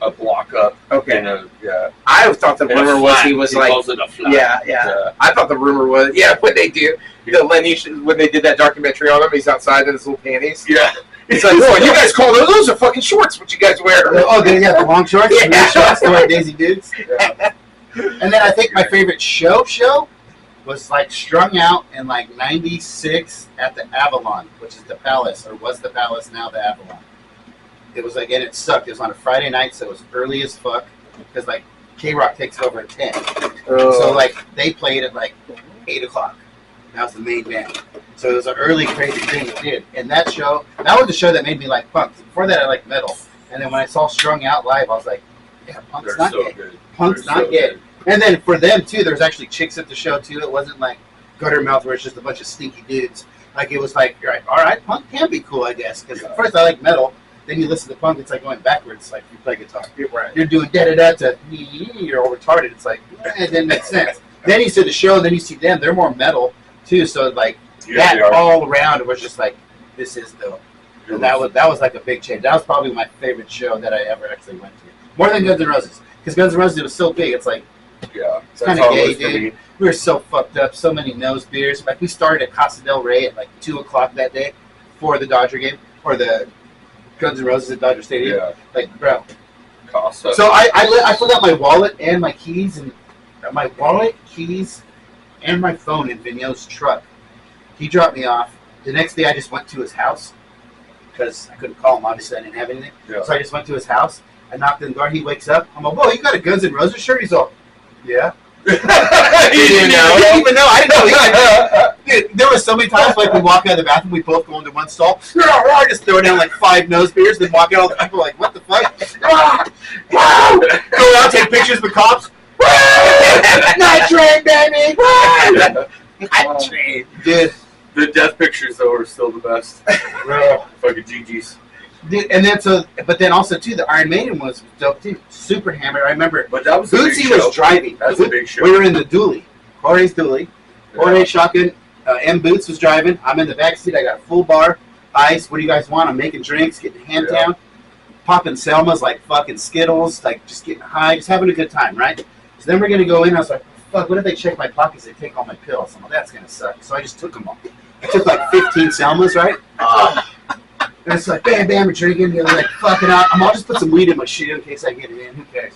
B: a block up.
D: Okay.
B: In a, yeah.
D: I thought the
B: in a
D: rumor was
B: flat.
D: he was like,
B: calls it a flat.
D: yeah. I thought the rumor was, when they do, when they did that documentary on him, he's outside in his little panties.
B: Yeah.
D: He's like, "Oh, you guys call those are fucking shorts? What you guys wear?"
A: Oh, yeah, the long shorts,
D: Yeah.
A: the shorts, the white Daisy Dukes.
B: Yeah.
A: And then I think my favorite show was like Strung Out in like '96 at the Avalon, which is the Palace, or was the Palace, now the Avalon. It was like, and it sucked. It was on a Friday night, so it was early as fuck, because like K-Rock takes over at 10. So like they played at like 8 o'clock. That was the main band. So it was an early crazy thing we did. And that was the show that made me like punk. Before that I liked metal. And then when I saw Strung Out live, I was like, yeah, punk's
B: They're
A: not
B: so
A: gay.
B: good.
A: Punk's
B: They're
A: not
B: so
A: gay.
B: good.
A: And then for them too, there was actually chicks at the show too. It wasn't like Gutter Mouth where it's just a bunch of stinky dudes. Like it was like, you're like, all right, punk can be cool, I guess. Because at first I like metal. Then you listen to punk, it's like going backwards. Like you play guitar. You're doing da-da-da to you're all retarded. It's like, it didn't make sense. Then you see the show, and then you see them. They're more metal too. So like
B: Yeah, they
A: that
B: are.
A: all around was just like, this is dope. And that was like a big change. That was probably my favorite show that I ever actually went to. More than Guns N' Roses. Because Guns N' Roses was so big, it's like,
B: Yeah.
A: it's kind
B: how
A: of
B: it
A: gay,
B: was for
A: dude.
B: me.
A: We were so fucked up. So many nose beers. Like we started at Casa del Rey at like 2 o'clock that day for the Dodger game, or the Guns N' Roses at Dodger Stadium.
B: Yeah.
A: Like, bro.
B: Costa.
A: So I forgot my wallet and my keys, and my wallet, keys, and my phone in Vigneault's truck. He dropped me off. The next day I just went to his house because I couldn't call him. Obviously I didn't have anything.
B: Yeah.
A: So I just went to his house. I knocked on the door. He wakes up. I'm like, whoa, you got a Guns N' Roses shirt? He's all, yeah.
B: You
A: didn't know? He didn't even know. I didn't know. Dude, there was so many times like we walk out of the bathroom, we both go into one stall. I just throw down like 5 nose beers, then walk out. All the people are like, what the fuck? Go out, take pictures with cops. Night train, baby. Night train, dude.
B: The death pictures though are still the best.
A: Bro.
B: Fucking GG's.
A: Dude, and then but then also too, the Iron Maiden was dope too. Super hammered. I remember.
B: But that was a big
A: Bootsy
B: show.
A: was driving.
B: That's a big show.
A: We were in the dually. Jorge's dually. Jorge shotgun. M Boots was driving. I'm in the back seat. I got a full bar, ice. What do you guys want? I'm making drinks, getting hand down, popping Selmas like fucking Skittles, like just getting high, just having a good time, right? So then we're gonna go in. I was like, fuck. What if they check my pockets? They take all my pills. I'm like, that's gonna suck. So I just took them all. I took like 15 Selmas, right? And it's like, bam, bam, we're drinking. They're like, fucking out. I'll just put some weed in my shit in case I get it in. Who cares?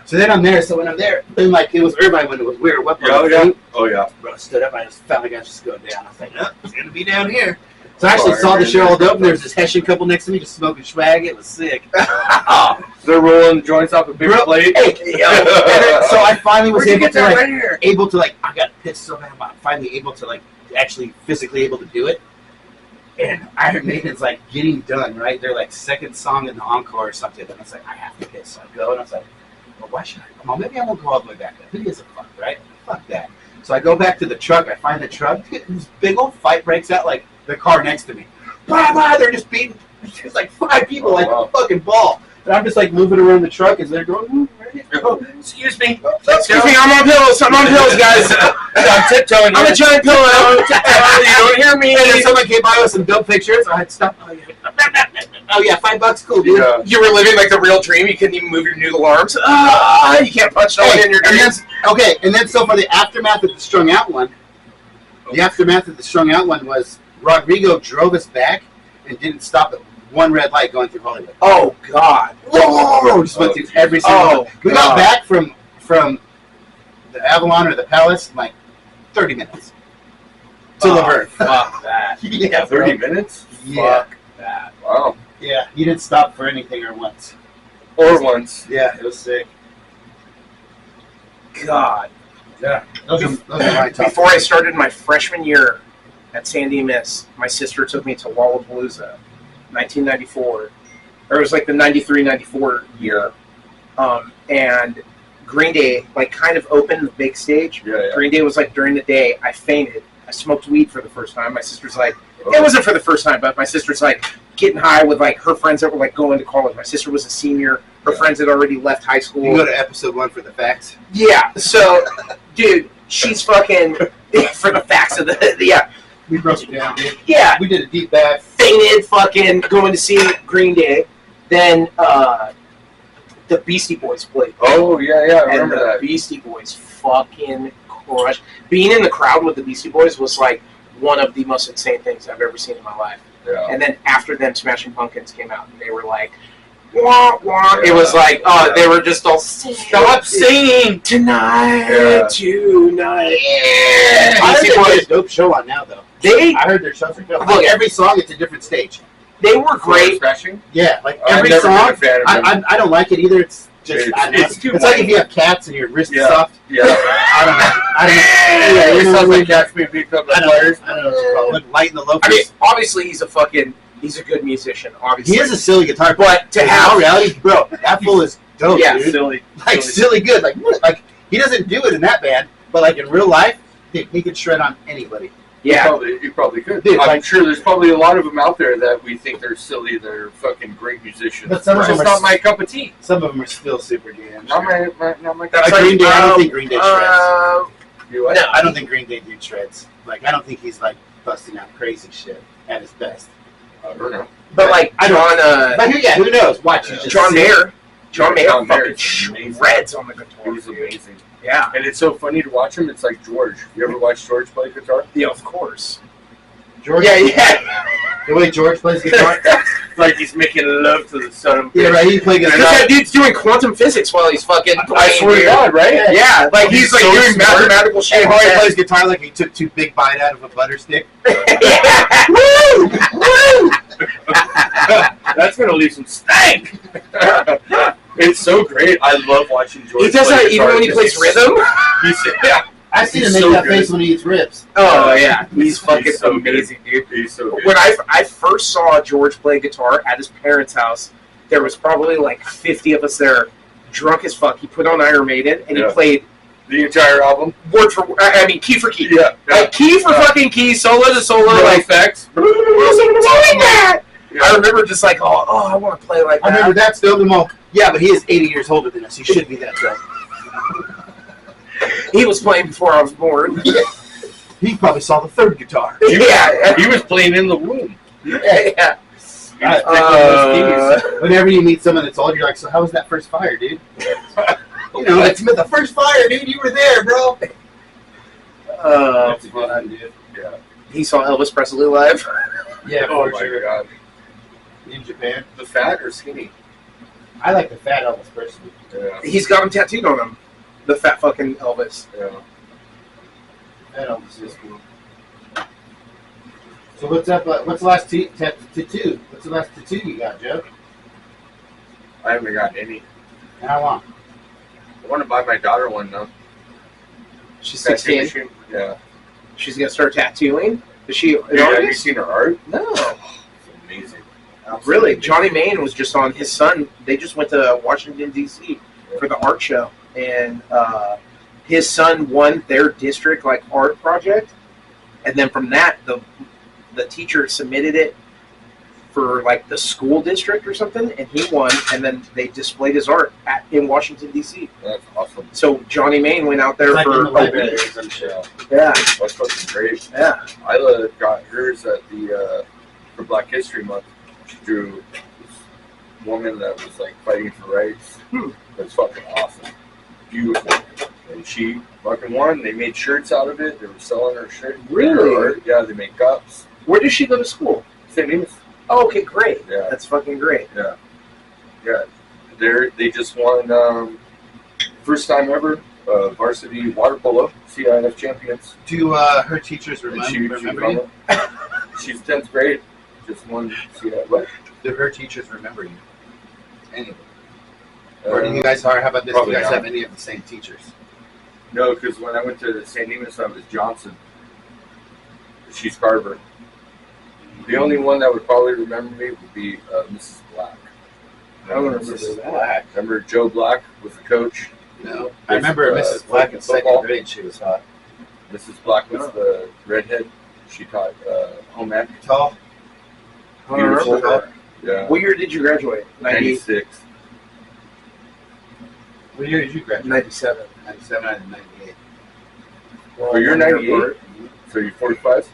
A: So then I'm there. So when I'm there, then like it was everybody when it was weird. What?
B: Oh yeah.
A: Bro, I stood up. I just felt like I was just going down. I was like, oh, it's gonna be down here. So I actually saw the show all dope. And there was this Hessian couple next to me just smoking swag. It was sick.
B: They're rolling the joints off a big plate.
A: Hey, yo. And then, so I finally was able to like, I got pissed so bad. I'm finally able to like actually physically able to do it. And Iron Maiden's like getting done, right? They're like second song in the encore or something. And I was like, I have to piss. So I go and I was like, well, why should I? Well, maybe I won't go all the way back. Who gives a fuck, right? Fuck that. So I go back to the truck. I find the truck. This big old fight breaks out, like the car next to me. Blah, blah, they're just beating. There's like 5 people, like a fucking ball. And I'm just like moving around the truck as they're going,
B: Excuse me.
D: Excuse me, I'm on pills. I'm on pills, guys.
B: I'm tiptoeing.
D: I'm a giant pillow.
B: You don't hear me.
A: and then someone came by with some dope pictures. I had to stop. Oh yeah, $5, cool, dude.
B: Yeah.
D: You were living like the real dream. You couldn't even move your noodle arms. You can't punch no one in your dreams.
A: And then so for the aftermath of the strung out one, was Rodrigo drove us back and didn't stop at one red light going through Hollywood.
D: Oh God!
A: Whoa! Just went through every single one. We got
D: God.
A: back from the Avalon or the Palace in like 30 minutes to Laverne.
D: Fuck that.
A: Yeah,
B: 30 minutes?
A: Yeah.
D: Fuck that.
B: Wow.
A: Yeah, he didn't stop for anything or once.
B: Or once.
A: Yeah, it was sick.
D: God.
A: Yeah. Those are my top.
D: Before I started my freshman year at San Dimas, my sister took me to Lollapalooza, 1994. Or it was like the 93-94 year. And Green Day, like, kind of opened the big stage.
B: Yeah.
D: Green Day was like during the day. I fainted. I smoked weed for the first time. My sister's like, it wasn't for the first time, but my sister's like getting high with like her friends that were like going to college. My sister was a senior. Her friends had already left high school.
A: You can go to episode 1 for the facts.
D: Yeah. So, dude, she's fucking for the facts of the yeah.
A: We broke it down, dude.
D: Yeah.
A: We did a deep dive.
D: Fainted, fucking going to see Green Day. Then the Beastie Boys played.
B: Oh, yeah, I
D: And
B: remember
D: the
B: that.
D: Beastie Boys fucking crushed. Being in the crowd with the Beastie Boys was like one of the most insane things I've ever seen in my life.
B: Yeah.
D: And then after them, Smashing Pumpkins came out, and they were like, wah, wah. It was like, they were just all, stop singing tonight, tonight.
A: I heard
D: Beastie
A: they
D: Boys,
A: did a dope show on now, though.
D: I
A: heard their shows are dope.
D: Look,
A: Like every song, it's a different stage.
D: they were great.
B: Crashing?
A: Yeah, like
B: I've
A: every
B: never
A: song.
B: been a fan of them.
A: I don't like it either. It's just
B: It's too
A: it's like if you have cats and your wrist is soft.
B: Yeah.
A: I don't know.
B: Yeah, it sounds like cats being picked up by players.
A: I don't know what you call it. Light in the low.
D: I mean, obviously he's a good musician, obviously.
A: He is a silly guitar player.
D: But to
A: In
D: have,
A: all reality, bro, that fool is dope,
D: yeah,
A: dude.
D: silly.
A: Like silly good. Like what? Like he doesn't do it in that band, but like in real life, he could shred on anybody.
D: Yeah.
B: You probably could.
A: Dude,
B: I'm
A: like-
B: sure there's probably a lot of them out there that we think they're silly. They're fucking great musicians.
A: But some of
B: It's
A: them
B: not
A: are-
B: my cup of tea.
A: Some of them are still super gay. I'm
B: Not
A: sure.
B: my
D: That's
A: Like Green Day, I don't
D: um,
A: think Green Day shreds.
B: You what?
D: No,
A: I don't think Green Day dude shreds. Like I don't think he's like busting out crazy shit at his best.
B: I don't know.
D: But like
A: I don't-
D: John,
A: But who knows? Watch you just
D: John
A: see-
D: Mayer. John Mayer
B: John Mayer
D: fucking
B: is amazing.
D: shreds on the guitar.
B: He's
D: dude.
B: amazing.
D: Yeah.
B: And it's so funny to watch him. It's like George. You ever watch George play guitar?
D: Yeah, of course.
A: George,
D: Yeah.
A: the way George plays guitar.
B: Like he's making love to the son of a
A: Yeah,
B: bitch.
A: right. He played
D: Because
A: guitar.
D: that dude's doing quantum physics while he's fucking
B: I
D: playing.
B: swear to
D: dude.
B: God, right?
D: Yeah, like he's like
B: so
D: doing
B: smart.
D: mathematical
A: Hey,
D: shit.
A: Harley plays guitar like he took 2 big bite out of a butter stick.
D: Woo! Woo!
B: That's gonna leave some stank. It's so great. I love watching George.
D: He does
B: play
D: that even
B: guitar
D: when he
B: because
D: plays
B: he's-
D: rhythm.
B: Yeah,
A: I see him
B: He's
A: make
B: so
A: that
B: good.
A: face when he eats ribs.
D: Oh yeah, he's fucking
B: so good.
D: amazing, dude.
B: he's so good.
D: When I first saw George play guitar at his parents' house, there was probably like 50 of us there, drunk as fuck. He put on Iron Maiden and he
B: Yeah.
D: played
B: The entire album.
D: word for I mean key for key.
B: Yeah.
D: Like key for fucking key, solo to solo,
B: No
D: like
B: effects.
D: who's doing that? I remember just like, oh, I want to play like
A: I
D: that.
A: remember that still. Yeah, but he is 80 years older than us. He should be that drunk.
D: He was playing before I was born.
A: He probably saw the third guitar.
D: Yeah.
B: He was playing in the womb.
D: Yeah.
A: Whenever you meet someone that's old, you're like, so how was that first fire, dude? You know, it's the first fire, dude. You were there, bro.
B: That's fun, dude. Yeah.
D: He saw Elvis Presley live.
A: Yeah,
B: Oh
A: for
B: my
A: sure.
B: god.
A: In Japan.
B: The fat or skinny?
A: I like the fat Elvis Presley.
B: Yeah.
D: He's got him tattooed on him. The fat fucking Elvis.
B: Yeah.
A: That Elvis is cool. So what's up? What's the last tattoo? What's the last tattoo you got, Joe?
B: I haven't got any.
A: How long?
B: I want to buy my daughter one though.
D: She's
B: Tattoo
D: 16.
B: machine. Yeah.
D: She's gonna start tattooing. Is she an
B: Dude, have you
D: artist?
B: seen her art?
D: No.
B: It's amazing.
D: Really, Johnny Main was just on. His son, they just went to Washington D.C. for the art show, and his son won their district like art project, and then from that, the teacher submitted it for like the school district or something, and he won, and then they displayed his art in Washington D.C.
B: That's awesome.
D: So Johnny Main went out there
A: Like in
D: for
A: the
D: a
A: library
D: week.
A: or some shit.
D: Yeah,
B: That's fucking great.
D: yeah.
B: Isla got hers at the for Black History Month. She drew this woman that was like fighting for rights. That's fucking awesome. Beautiful. And she fucking won. They made shirts out of it. They were selling her shirts.
D: Really?
B: Yeah, they make cups.
D: Where does she go to school?
B: St. Amos.
D: Oh, okay, great.
B: Yeah.
D: That's fucking great.
B: Yeah. Yeah. They just won first time ever varsity water polo CIF champions.
A: Do her teachers
B: And
A: remember you?
B: She's 10th grade. Just won CIF. What?
A: Do her teachers remember you? Anyway. Or do you guys are? How about this? Do
B: Probably
A: you guys
B: not.
A: have any of the same teachers?
B: No, because when I went to St. Amos, I was Johnson. She's Carver. The only one that would probably remember me would be Mrs. Black.
D: I don't remember that.
B: Remember Joe Black was the coach?
A: No. I remember Mrs. Black in
B: football.
A: second grade. She was hot.
B: Mrs. Black was the redhead. She taught home ec.
A: Tall.
D: I don't remember that.
B: Yeah.
D: What year did you graduate?
B: 96.
A: What year did you graduate?
D: 97.
A: 97 and 98.
B: Oh, you're 98? So you're 45?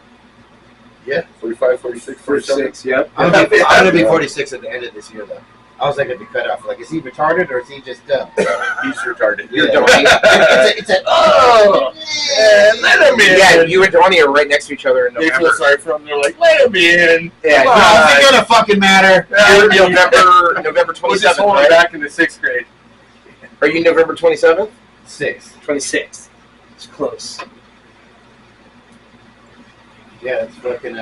A: Yeah.
B: 45, 46, 47?
D: 46, yep.
A: I'm gonna be 46 at the end of this year, though. I was like, gonna be cut off. Like, is he retarded or is he just dumb?
B: He's retarded.
A: You're
D: Yeah.
A: dumb. It's a oh,
B: Man, let him in.
D: Yeah, you and Donnie are right next to each other in
B: They
D: November.
B: feel sorry for him. They're like, let him in.
D: Yeah,
A: How's it gonna fucking matter?
D: you're November
B: We'll just
D: 27th,
B: hold him
D: right?
B: back in the 6th grade.
D: Are you November 27th?
A: 6.
D: 26th. It's close.
A: Yeah, it's fucking.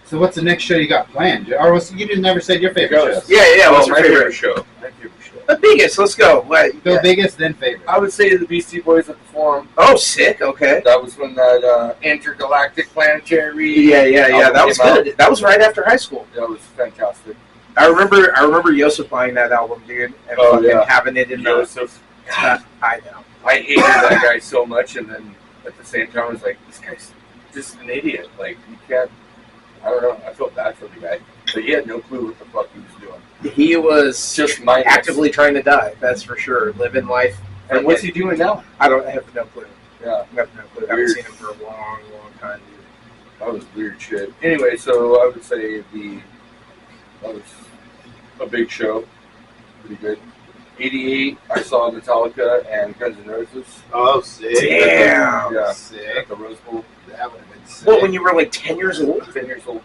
A: So what's the next show you got planned? Or you didn't never said your favorite
B: Go.
A: shows.
D: Yeah, what's your
B: my
D: favorite?
B: show? My favorite show.
D: The biggest, let's go. What?
A: Go
D: Yeah.
A: biggest, then favorite.
B: I would say the Beastie Boys at the Forum.
D: Oh, sick, okay.
B: That was when that intergalactic planetary.
D: Yeah,
B: album
D: that was
B: came out.
D: good. That was right after high school.
B: That was fantastic.
D: I remember Yosef buying that album, dude, and
B: Oh,
D: fucking
B: yeah.
D: having it in the.
B: Joseph.
D: I know.
B: I hated that guy so much, and then at the same time, I was like, this guy's just an idiot. Like, you can't. I don't know. I felt bad for the guy, but he had no clue what the fuck he was doing.
D: He was
B: Just mindless.
D: actively trying to die. That's for sure. Living life.
B: And what's he doing now?
D: I have no clue.
B: Yeah,
D: I have no clue. I haven't seen him for a long, long time, dude.
B: that was weird shit. Anyway, so I would say that was a big show. Pretty good. 88, I saw Metallica and Guns N' Roses.
A: Oh, sick.
D: Damn.
B: Yeah,
A: Sick.
B: at the Rose Bowl.
A: That would have been sick.
D: What, when you were like 10 years old?
B: 10 years old.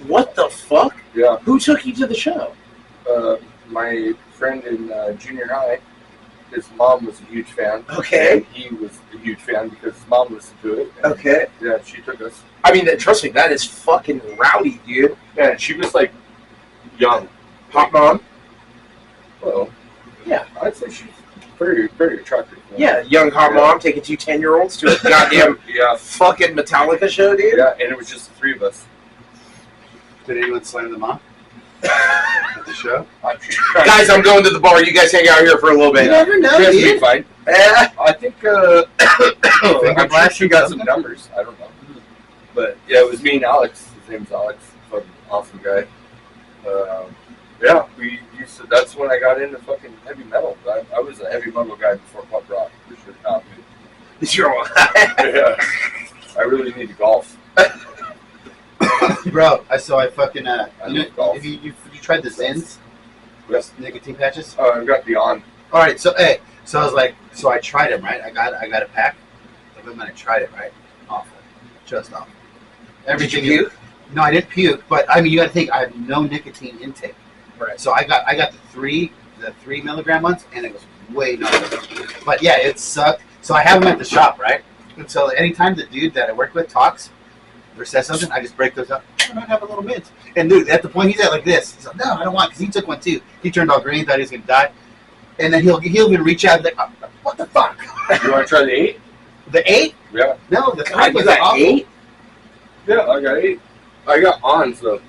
D: What the fuck?
B: Yeah.
D: Who took you to the show?
B: My friend in junior high, his mom was a huge fan.
D: Okay.
B: And he was a huge fan because his mom listened to it. And,
D: Okay.
B: yeah, she took us.
D: I mean, trust me, that is fucking rowdy, dude.
B: Yeah, and she was like young.
D: Hot mom?
B: Well,
D: Yeah.
B: I'd say she's very, very attractive.
D: Yeah, young hot
B: Yeah.
D: mom taking 2 10-year-olds to a goddamn
B: Yeah,
D: fucking Metallica show, dude.
B: yeah, and it was just the 3 of us.
A: Did anyone slam them off at the show?
B: I'm sure.
D: Guys, I'm going to the bar. You guys hang out here for a little bit.
A: never know,
B: You guys will be
A: dude.
B: fine.
D: Eh,
B: I think I'm sure she got some numbers. I don't know. But yeah, it was me and Alex. His name's Alex. Fucking awesome guy. Yeah, we used to. That's when I got into fucking heavy metal. I was a heavy metal guy before punk rock. For sure. Not me. Yeah. I really need to golf.
A: Bro, so I fucking
B: I love golf.
A: have you tried the Zins?
B: Yes.
A: Nicotine patches?
B: Oh, I've got the on.
A: All right, so I was like, so I tried them, right? I got a pack of them and I tried it, right? Awful, just awful. Everything.
D: Did you puke?
A: No, I didn't puke, but I mean, you got to think I have no nicotine intake.
D: Right.
A: So I got the 3 milligram ones, and it was way gnarly. But yeah, it sucked. So I have them at the shop, right? And so anytime the dude that I work with talks or says something, I just break those up. I don't have a little mint. And dude, at the point he's at like this, he's like, no, I don't want, because he took one too. He turned all green, thought he was gonna die. And then he'll even reach out and be like, oh, what the fuck?
B: You want to try the 8?
A: The 8?
B: Yeah.
A: No, the
D: God,
A: 3
D: you
A: was
D: got
A: awful.
D: 8?
B: Yeah, I got 8. I got ons though.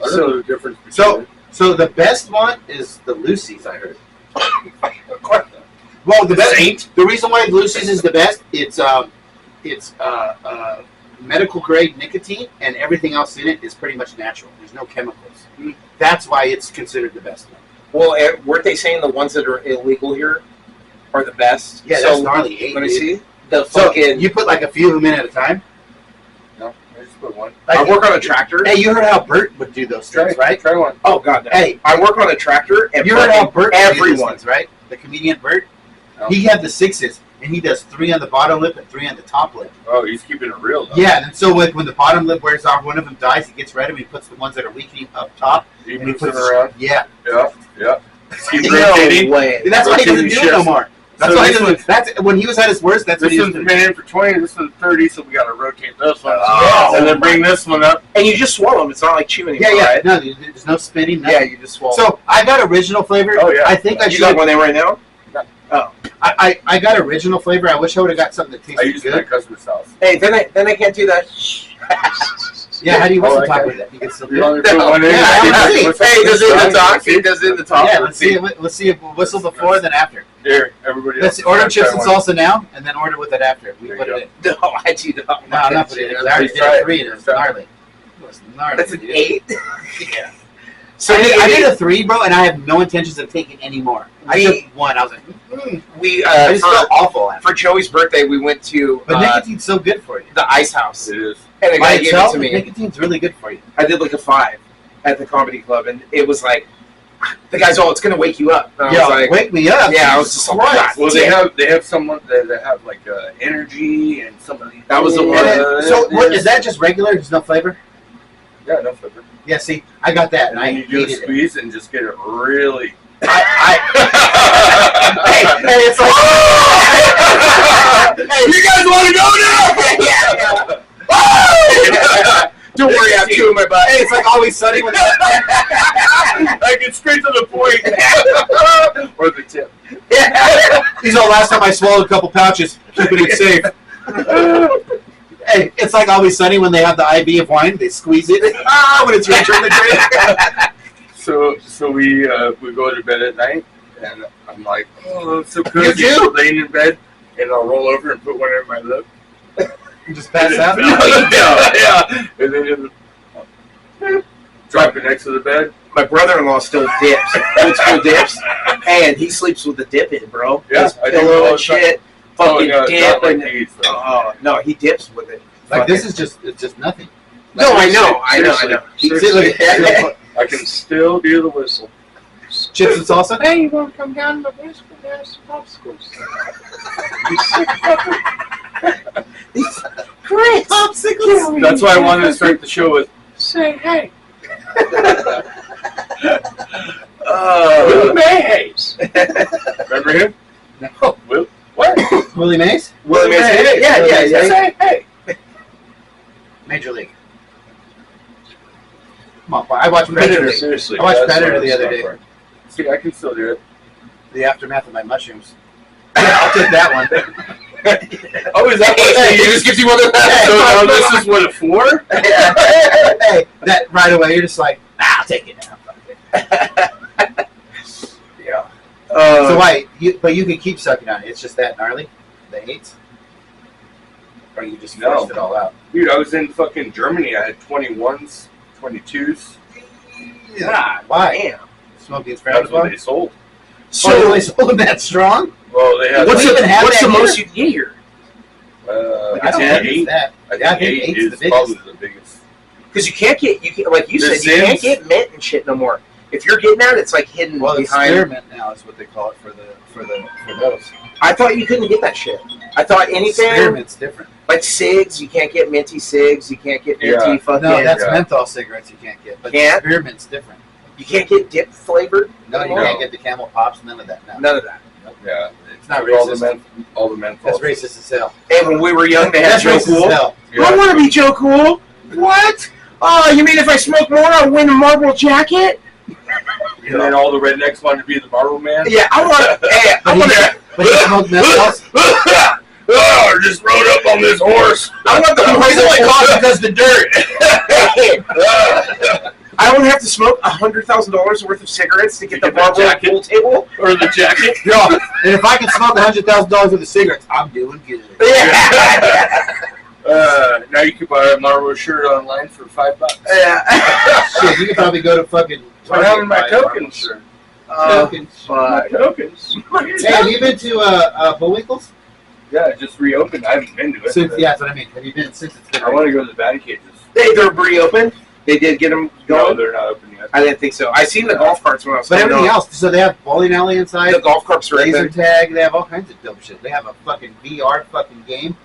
B: I don't know the difference between
A: So the best one is the Lucy's, I heard.
B: Of course.
A: Well, the best.
B: Saint?
A: The reason why Lucy's is the best, it's medical grade nicotine, and everything else in it is pretty much natural. There's no chemicals. That's why it's considered the best one.
D: Well, weren't they saying the ones that are illegal here are the best?
A: Yeah,
D: so,
A: that's gnarly. 8,
D: let me
A: dude.
D: see. The
A: So
D: fucking.
A: you put like a few of them in at a time.
B: No, I just put one.
D: I work on a tractor.
A: Hey, you heard how Bert would do those things, right?
B: Try one.
D: Oh God, no.
A: Hey,
D: I work on a tractor, and
A: you heard how Bert would do those
D: everyone.
A: things, right? The comedian Bert.
B: No.
A: He had the 6s, and he does 3 on the bottom lip and 3 on the top lip.
B: Oh, he's keeping it real though.
A: Yeah, and so like when the bottom lip wears off, one of them dies. He gets rid of. He puts the ones that are weakening up top,
B: He
A: and he
B: moves it
A: puts
B: around.
A: Yeah,
B: Yeah. Keep
D: No
B: rotating.
D: way.
A: that's why he doesn't
B: Rotating
A: do it no
B: shifts.
A: more. That's
B: So
A: why he
B: this
A: doesn't. That's when he was at his worst. That's what
B: This
A: he was
B: one's
A: doing.
B: been in for 20. This one's 30. So we got to rotate this one,
D: Oh,
B: and then bring this one up.
D: And you just swallow them. It's not like chewing
A: Yeah,
D: anymore,
A: yeah.
D: right?
A: No, there's no spinning.
D: Yeah,
A: Nothing.
D: you just swallow.
A: So I got original flavor.
B: Oh, yeah.
A: I think I
D: you
A: should.
D: got one there right now?
A: I got original flavor. I wish I would have got something that
B: I
A: tasted
B: use it
A: good.
B: at customer sauce.
D: Hey, then I can't do that.
A: Yeah, how do you
B: Oh,
A: whistle
B: I
A: talk
B: got
A: with that? You can still do
B: You
A: it.
B: want me to put one in?
A: Yeah, I wanna see.
D: Hey, does it in the talk? He does it in the talk.
A: Yeah, let's see. Let's see if we'll whistle before then after.
B: Here, everybody
A: Let's
B: else.
A: order
B: try
A: chips and
B: one.
A: salsa now, and then order with it after. We
B: There
A: put
B: you
A: it
B: go.
A: in.
D: No, I do not.
A: No, I'm not putting it in. 'Cause I already did
B: Try
A: a
B: it.
A: 3 and it was
B: Try it.
A: gnarly. It was gnarly.
D: That's an
A: dude.
D: 8.
A: Yeah.
D: So
A: I did a 3, bro, and I have no intentions of taking any more. I
D: We-
A: took 1. I was like,
D: we
A: I just felt awful after.
D: for Joey's birthday, we went to
A: But nicotine's so good for you.
D: the Ice House,
B: It is.
D: and a
A: By
D: guy gave it
A: itself,
D: to me.
A: nicotine's really good for you.
D: I did like a 5 at the comedy club, and it was like the guy's all, "It's gonna wake you up." And I was like,
A: wake me up.
D: "Yeah," I was just like,
A: Christ.
D: "God
B: Well,
D: damn."
B: they have someone that have like energy and somebody.
D: That was the
A: And
D: one.
A: then- so what is that? Just regular? There's no flavor?
B: Yeah, no flavor.
A: Yeah. See, I got that, and
B: And
A: I
B: then you do a
A: hated it.
B: squeeze and just get it really.
A: Hey, it's like,
B: You guys want to go now?
D: Don't worry, I'm chewing my butt.
A: hey, it's like Always Sunny when
B: I get straight to the point. Or the tip.
A: he's all. Last time I swallowed a couple pouches, keeping it safe. Hey, it's like Always Sunny when they have the IV of wine, they squeeze it. When it's your turn to drink.
B: So we go to bed at night, and I'm like, oh, it's so good.
A: You do?
B: Laying in bed, and I'll roll over and put one in my lip.
A: You just pass out.
B: No, you don't. Yeah, and then drop it next to the bed.
D: My brother-in-law still dips, old school dips, and he sleeps with the dip in, bro.
B: Yeah,
D: His
B: I do
D: pillow
B: all
D: and
B: the time.
D: shit. Fucking
B: no,
D: dip
B: not like
D: and
B: these, though.
D: oh no, he dips with it.
A: Like this
D: Fucking-
A: is just nothing.
D: No, I know.
A: See, look at
B: I can still do the whistle.
A: chips and salsa.
B: Hey, you want to come down to the basement and have some popsicles? You sick fucker.
D: Great popsicles.
B: That's why I wanted to start the show with, say hey. Will Mays. Remember him?
A: No.
B: Will? What?
A: Willie Mays?
D: Willie Mays.
B: Hey,
D: Yeah,
A: Willie
D: yeah,
A: Mays,
D: yeah.
B: Say hey.
A: Major League. Come on, I watched Predator.
B: Seriously.
A: I watched
B: that's
A: Predator
B: what
A: the
B: it's
A: other
B: not
A: day.
B: for. See, I can still do it.
A: The aftermath of my mushrooms. Yeah, I'll take that one.
B: Oh, is that what
D: He just gives you one of
B: So now this is what a 4?
A: Hey, that right away you're just like, I'll take it now.
D: Yeah.
A: So why? But you can keep sucking on it. It's just that gnarly. The 8s. Or you just
B: No.
A: forced it all out?
B: Dude, I was in fucking Germany. I had 21s, 22s.
D: God,
A: Why?
D: damn.
A: Smoking
B: That's
A: Spanish
B: what
A: one?
B: they sold.
A: So they sold them that strong?
B: Well, they had
D: What's
A: even have
D: what's
A: that
D: the
A: here?
D: most you can get here?
A: I
B: I
A: don't
B: think
A: think it's
B: 8.
A: that.
B: I
A: Yeah, I
B: think
A: think
B: 8
A: eight's
B: is
A: the
B: probably
A: biggest.
B: the biggest.
D: Because you can't get like you
B: The
D: said, you can't
B: Sims?
D: get mint and shit no more. If you're getting that, it's like hidden
A: Well, it's
D: behind.
A: spearmint now is what they call it for those.
D: I thought you couldn't get that shit. I thought anything
A: Spearmint's different.
D: like cigs, you can't get minty cigs. You can't get minty
B: Yeah.
D: fucking.
A: No, that's
B: yeah.
A: menthol cigarettes you can't get. But
D: Can't?
A: spearmint's different.
D: you can't get dip flavored.
A: No, you
B: No.
A: can't get the Camel Pops, none of that. No.
D: None of that.
B: Yeah.
A: It's not
B: All the
A: racist.
B: all the menthol.
A: That's racist as hell.
D: And when we were young, they had
A: That's
D: Joe
A: racist
D: Cool.
A: as hell.
B: Yeah.
D: I want to be Joe Cool. What? Oh, you mean if I smoke more, I'll win a marble jacket?
B: And then all the rednecks wanted to be the Marble Man.
D: Yeah, I want. Hey, I
A: But
D: want
A: he,
D: to.
A: but he smoked menthols.
B: Oh, just rode up on this horse.
D: I want the
A: He's only caught because the dirt.
D: I don't have to smoke $100,000 worth of cigarettes to get the
B: get that
D: marble
B: jacket?
D: pool table.
B: Or the jacket.
A: Yo, and if I can smoke $100,000 worth of cigarettes, I'm doing good.
D: Yeah.
B: Now you can buy a Marlboro shirt online for $5.
D: Yeah.
A: Shit, you could probably go to fucking.
B: I'm having my
A: Target and buy a
B: tokens.
A: shirt.
D: Tokens.
B: My tokens.
A: Hey, have you been to Bullwinkle's?
B: Yeah, it just reopened. I haven't been to it.
A: Since, yeah, that's what I mean. Have you been since it's been?
B: I want to go to the batting cages.
D: They're reopened. They did get them
B: No,
D: going.
B: they're not open yet.
D: I didn't think so. I seen the golf carts when I was
A: But
D: coming
A: everything
D: up.
A: else, so they have bowling alley inside,
D: The golf carts are
A: laser
D: open.
A: tag, they have all kinds of dope shit. They have a fucking VR fucking game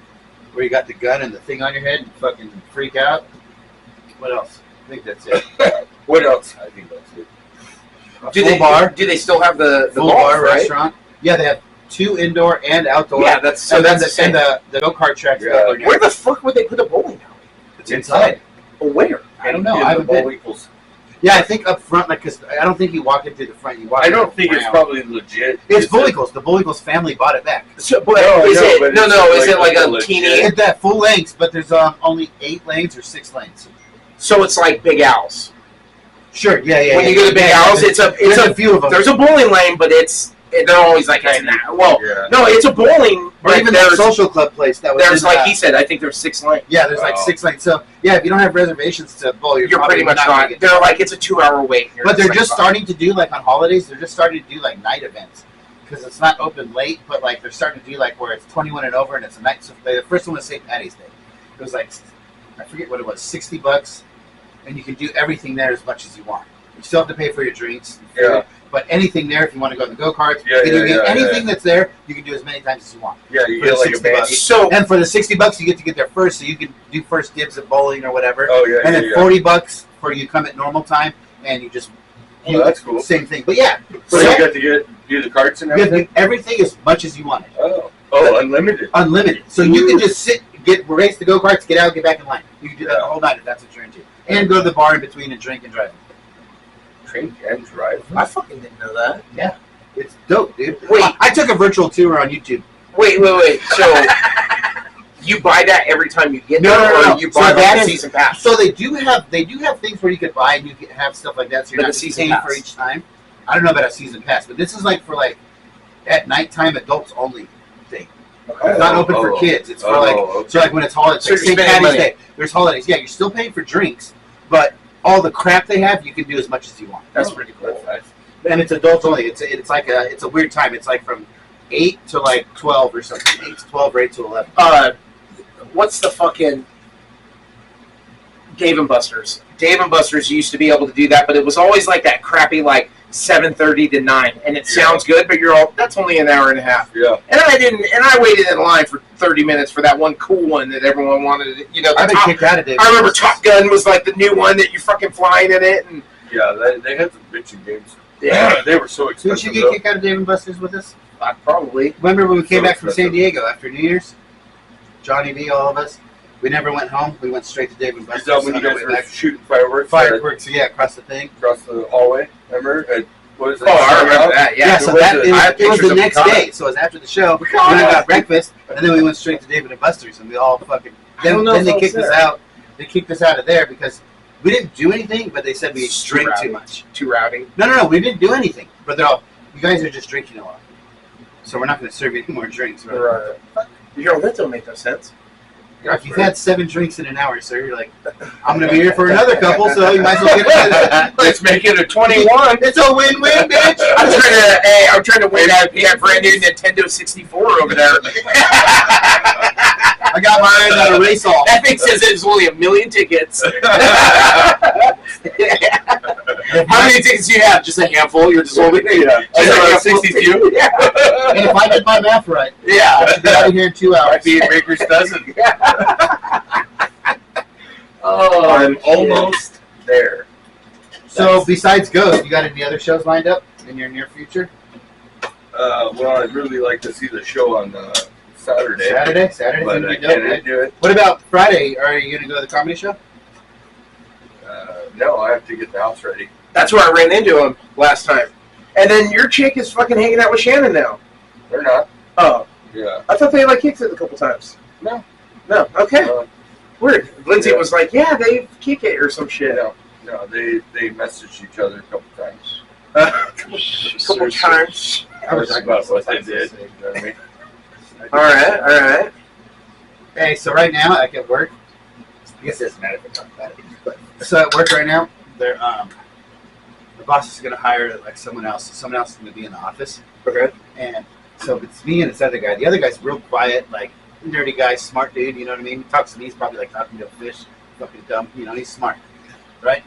A: where you got the gun and the thing on your head and fucking freak out. What else? I think that's it.
B: What else?
A: I think that's it.
D: Do
A: Full
D: they
A: bar,
D: Do they still have the
A: full
D: golf,
A: bar
D: right?
A: restaurant. Yeah, they have 2 indoor and outdoor.
D: Yeah, that's so.
A: and then
D: That's
A: the go kart tracks.
B: Yeah.
A: that are
D: Where the fuck would they put a bowling alley?
A: it's inside.
D: Well, where?
A: I don't know.
B: In
A: I haven't
B: the
A: been.
B: Bullwinkles.
A: Yeah, I think up front, like, cause I don't think you walk in through the front. You walk.
B: I
A: in
B: don't
A: the
B: think it's
A: round.
B: probably legit.
A: It's Bullwinkles. The Bullwinkles family bought it back.
D: So, but
B: No,
D: is
B: I know,
D: it
B: but
D: no?
B: it's
D: No,
B: like
D: is it like a
B: legit.
D: teeny?
A: It's that full length, but there's only 8 lanes or 6 lanes.
D: So it's like Big Al's.
A: Sure. Yeah.
D: When you go to Big Al's, it's
A: There's a few of them.
D: there's a bowling lane, but they're always like it's not. Well,
B: Yeah.
D: no, it's a bowling.
A: or
D: But
A: even that
D: there's
A: social club place that was.
D: there's
A: in,
D: like he said. I think there's 6 lanes.
A: Yeah, there's like
B: Wow.
A: 6 lanes. So yeah, if you don't have reservations to bowl, you're
D: You're pretty
A: probably
D: much
A: not gonna
D: not.
A: get
D: They're
A: to
D: like it's a 2-hour wait. Here.
A: But they're
D: It's
A: just
D: like,
A: starting to do like on holidays. They're just starting to do like night events because it's not open late, but like they're starting to do like where it's 21 and over and it's a night. So the first one was St. Patty's Day. It was like I forget what it was, $60, and you can do everything there as much as you want. You still have to pay for your drinks.
B: Yeah.
A: But anything there, if you want to go on the go karts,
B: Yeah,
A: you can get
B: yeah,
A: anything that's there. You can do as many times as you want.
B: Yeah, you
A: For
B: get
A: the
B: like a
A: 60
B: band.
A: bucks.
D: So
A: And for the $60, you get there first, so you can do first dibs at bowling or whatever.
B: Oh yeah,
A: And then
B: yeah.
A: $40 for you come at normal time, and you just
B: Oh, that's cool.
A: Same thing, but yeah.
B: So you got to do the carts and
A: You have to
B: everything.
A: do everything as much as you want it,
B: Oh, unlimited.
A: unlimited. So you can just sit, race the go karts, get out, get back in line. You can do that the whole night if that's what you're into, and go to the bar in between and drink and drive.
B: Drink and drive.
D: I fucking didn't know that.
A: It's dope, dude.
D: Wait.
A: I took a virtual tour on YouTube.
D: Wait. So you buy that every time you get
A: No,
D: there,
A: no, no,
D: or
A: no.
D: you
A: So
D: buy
A: that
D: the
A: is-
D: season pass?
A: So they do have things where you could buy and you can have stuff like that. So you're
D: But
A: not
D: the season
A: paying
D: pass.
A: for each time. I don't know about a season pass, but this is like for like at nighttime adults only thing. It's not open for kids. It's for like
B: okay.
A: so like when it's holidays,
D: So
A: like
D: you're
A: St.
D: spending
A: Patty's
D: money.
A: Day. There's holidays. Yeah, you're still paying for drinks, but all the crap they have, you can do as much as you want. That's pretty cool. And it's adults only. It's like a weird time. It's like from 8 to like 12 or something. 8 to 12 or 8 to 11.
D: What's the fucking Dave and Buster's? Dave and Buster's used to be able to do that, but it was always like that crappy like 7:30 to 9, and it sounds good, but you're all that's only an hour and a half.
B: Yeah.
D: And I waited in line for 30 minutes for that one cool one that everyone wanted. You know, the
A: I've been
D: top,
A: kicked out of David.
D: I remember Top Gun was like the new one that you fucking flying in it, and
B: Yeah, they had some bitchin' games.
D: yeah,
B: They were so
A: Did
B: expensive.
A: you get
B: though.
A: kicked out of Dave and Buster's with us?
D: probably.
A: Remember when we came
B: So
A: back from San
B: expensive.
A: Diego after New Year's? Johnny V, all of us. We never went home. We went straight to Dave and
B: Is
A: Buster's.
B: that when you
A: on our
B: guys
A: way
B: were
A: back.
B: shooting fireworks?
A: Fireworks, yeah, across the thing.
B: Across the hallway, remember? What is it?
D: Oh, I remember that.
A: Yeah,
D: Yeah,
A: so
B: was
A: that
B: it?
A: it
D: I
A: was,
D: have
A: it was
D: pictures
A: the
D: of
A: next
D: Picard.
A: day. So it was after the show. We went and got breakfast, and then we went straight to David and Buster's, and we all fucking.
D: don't know
A: Then
D: if
A: they
D: I was
A: kicked us
D: there.
A: out. They kicked us out of there because we didn't do anything, but they said we
D: It's
A: drink
D: rowdy.
A: too much.
D: Too rowdy.
A: No, we didn't do anything. But they're all, you guys are just drinking a lot. So we're not going to serve you any more drinks.
D: Right. You know, that don't make no sense.
A: If you've had 7 drinks in an hour, sir, you're like, I'm going to be here for another couple, so you might as well get it.
B: Let's make it a 21.
A: It's a win-win, bitch.
D: I'm trying to win that brand new Nintendo 64 over there.
A: I got mine at a race hall.
D: That thing says there's only 1 million tickets. How many tickets do you have? Just a handful? You're just holding it?
B: Yeah.
D: Just a handful.
B: 62.
D: Yeah.
A: And if I did my math right, I
D: Yeah.
A: should be out of here in 2 hours.
B: Might be a baker's dozen.
D: Oh,
B: I'm almost there.
A: So besides Ghost, you got any other shows lined up in your near future?
B: Well, I'd really like to see the show on Saturday.
A: Saturday.
B: But I can't do it.
A: What about Friday? Are you going to go to the comedy show?
B: No, I have to get the house ready.
D: That's where I ran into him last time. And then your chick is fucking hanging out with Shannon now.
B: They're not.
D: Oh.
B: Yeah.
D: I thought they like kicked it a couple times.
B: No.
D: No. Okay.
B: Weird.
D: Lindsay was like, yeah, they kick it or some shit.
B: No, they messaged each other a couple times.
D: A couple times.
B: That's about what they did. You know what I mean?
D: All right.
A: Hey, so right now, like at work, I guess it doesn't matter if we talk about it. But, so at work right now, they're the boss is going to hire like someone else. So someone else is going to be in the office.
D: Okay.
A: And so it's me and this other guy. The other guy's real quiet, like nerdy guy, smart dude. You know what I mean? He talks to me. He's probably like talking to a fish. Fucking dumb. You know, he's smart, right?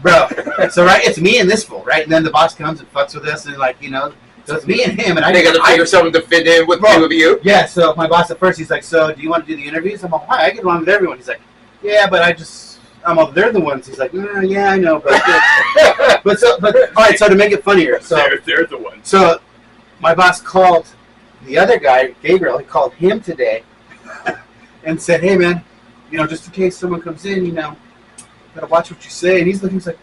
A: Bro. So right, it's me and this fool, right? And then the boss comes and fucks with us, and like so it's me and him, and
D: They got to figure something to fit in with the two of you.
A: Yeah. So my boss at first, he's like, "So do you want to do the interviews?" I'm like, "Why? I get along with everyone." He's like, "Yeah, but I'm all, they're the ones." He's like, "Yeah, I know, but all right." So to make it funnier, so
B: they're the ones.
A: So my boss called the other guy, Gabriel. He called him today and said, "Hey, man, just in case someone comes in, gotta watch what you say." And he's looking, he's like,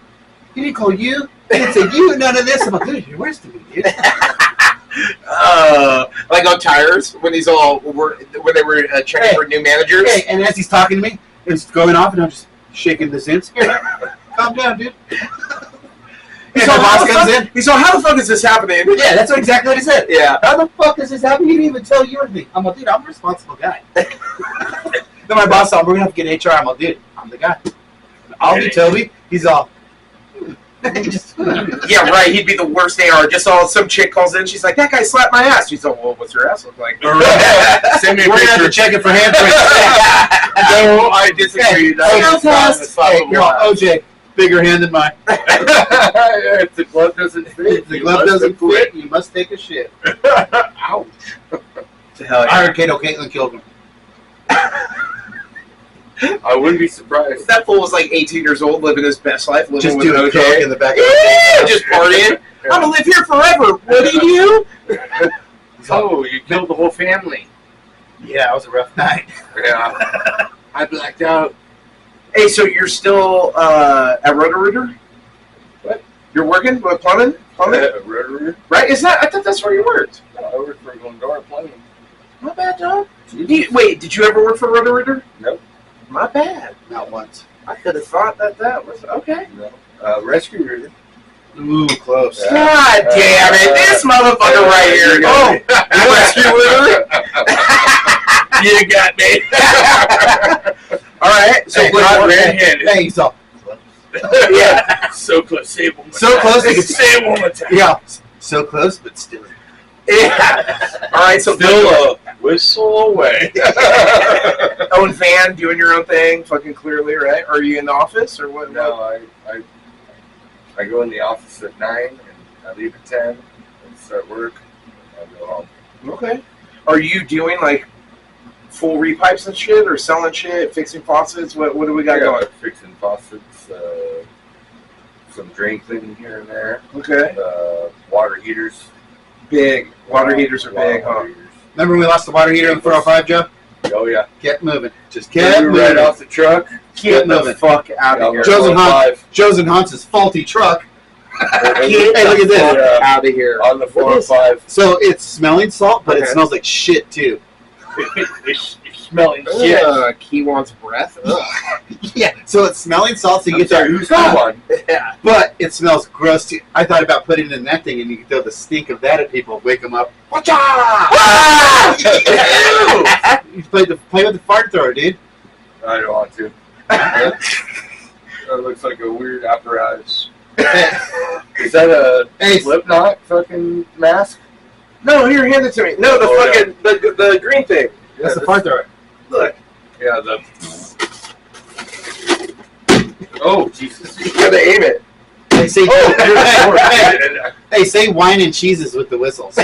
A: "He didn't call you? He didn't say you, none of this." I'm like, "Dude, you're worse than me, dude."
D: Like on tires when they were checking for new managers.
A: Hey, and as he's talking to me, it's going off, and I'm just shaking the zins. Calm down, dude. And my boss comes in.
D: He's like, how the fuck is this happening?
A: Yeah, that's exactly what he said.
D: Yeah.
A: How the fuck is this happening? He didn't even tell you or me. I'm like, dude, I'm a responsible guy. Then my boss said, we're going to have to get HR. I'm like, dude, I'm the guy. I'll be Toby. He's all...
D: Yeah, right. He'd be the worst AR. Just some chick calls in. She's like, that guy slapped my ass. She's like, well, what's your ass look like?
B: Send me a
A: We're going to have
B: picture.
A: to check it for handprints.
B: No, I disagree.
A: You're all, OJ, bigger hand than mine.
B: If the glove doesn't fit,
A: If the glove doesn't fit, you must take a shit.
B: Ouch.
D: To hell
A: I
D: yeah.
A: heard Caitlyn killed him.
B: I wouldn't be surprised.
D: That fool was like 18 years old, living his best life, living
A: Just
D: with
A: doing
D: an
A: coke
D: OJ.
A: in the back of
D: Yeah, just partying. I'm gonna live here forever. What do you?
B: Oh, you killed the whole family.
A: Yeah, it was a rough night.
B: Yeah. I blacked out.
D: Hey, so you're still at Roto-Rooter?
B: What?
D: You're working with plumbing?
B: Rotary.
D: Right? Is that? I thought that's where you worked.
B: I work for Glendora Plumbing.
D: My bad, dog. Wait, did you ever work for Roto-Rooter?
B: Nope.
D: My bad.
A: Not once.
D: I could have thought that was okay.
B: No. Rescue Rooter.
A: Ooh, close.
B: Yeah.
D: God damn it! This motherfucker right here. Oh, Rescue Rooter.
B: You got me.
D: All right. So
A: Hey,
B: not
A: hey,
B: red-handed.
A: hey, so
D: yeah.
B: So close. Say it one more
A: So
B: time.
A: close they could
B: say it one more time.
A: yeah, so close, but still.
D: Yeah. All right. So
B: Still a whistle away.
D: own van, doing your own thing, fucking clearly, right? Are you in the office or what?
B: No, I go in the office at 9 and I leave at 10 and start work. And I go home.
D: Okay. Are you doing like full repipes and shit, or selling shit, fixing faucets? What do we got going?
B: Fixing faucets, some drain cleaning here and there,
D: Okay.
B: water heaters.
D: Big water heaters are big, huh?
B: Water heaters.
A: Remember when we lost the water heater in the 405, Joe?
B: Oh yeah,
A: Kept moving. Just
B: get
A: kept
B: right
A: moving.
B: off the truck.
D: Get the
A: moving.
D: fuck out of here.
A: Joe's and
B: 405.
A: Joe's and Hans's faulty truck.
D: Get
A: Hey, look at this.
B: Yeah.
D: out of here.
B: On the
A: What is
B: 405.
A: So it's smelling salt, but it
D: Okay.
A: smells like shit too.
B: It
D: smelling shit.
E: Ugh, he wants breath. Ugh.
A: Yeah, so it's smelling salty. You
B: I'm
A: get
B: sorry,
A: that,
B: who's that one?
D: Yeah.
A: but it smells gross too. I thought about putting it in that thing, and you can throw the stink of that at people, wake them up. Watch out! You play with the fart thrower, dude.
B: I don't want to. That looks like a weird apparatus. Is that a
A: Hey,
B: Slipknot fucking mask?
D: No, here, hand it to me. No, the fucking the green thing.
A: that's the fart thrower.
D: Look,
B: Yeah, the. Oh, Jesus.
D: you gotta aim it.
A: Hey, say,
B: Oh,
A: hey, say wine and cheeses with the whistles.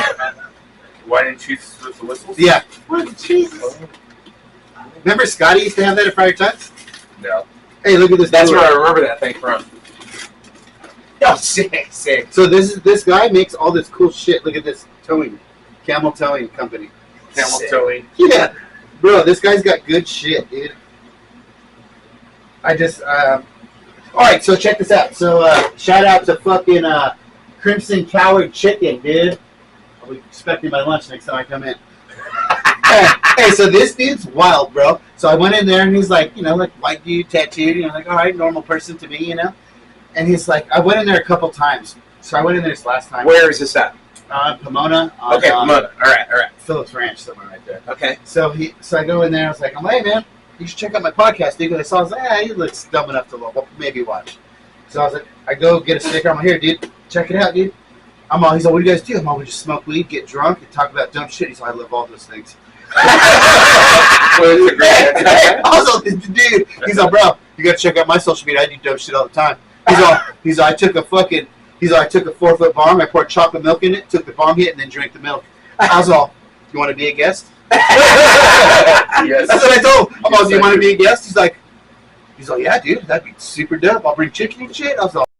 B: Wine and cheese with the whistles?
A: Yeah. Wine and cheeses. Remember Scotty used to have that at Friar Tuck's?
B: No.
A: Hey, look at this.
D: That's
A: dude.
D: where I remember that thing from. Oh, sick.
A: So this guy makes all this cool shit. Look at this towing, camel towing company.
B: Camel
D: Sick.
B: towing.
A: Yeah, bro, this guy's got good shit, dude. I just all right. So check this out. So shout out to fucking Crimson Coward Chicken, dude. I'll be expecting my lunch next time I come in. Hey, so this dude's wild, bro. So I went in there and he's like, like white dude, tattooed. Like, all right, normal person to me, And he's like, I went in there a couple times. So I went in there this last time.
D: Where is this at?
A: Pomona.
D: Okay, Pomona. All right.
A: Phillips Ranch, somewhere right there.
D: Okay.
A: So I go in there. I was like, hey man, you should check out my podcast, dude. Because I was like, he looks dumb enough to maybe watch. So I was like, I go get a sticker. I'm like, here, dude, check it out, dude. He's like, what do you guys do? I'm like, we just smoke weed, get drunk, and talk about dumb shit. He's like, I love all those things.
B: Well, it's a great
A: Also, dude, he's like, bro, you gotta check out my social media. I do dumb shit all the time. He's like, I took a 4-foot bong, I poured chocolate milk in it, took the bong hit, and then drank the milk. I was all, you want to be a guest?
B: Yes.
A: That's what I told him. I'm all, do you want to be a guest? He's like, yeah, dude, that'd be super dope. I'll bring chicken and shit. I was all,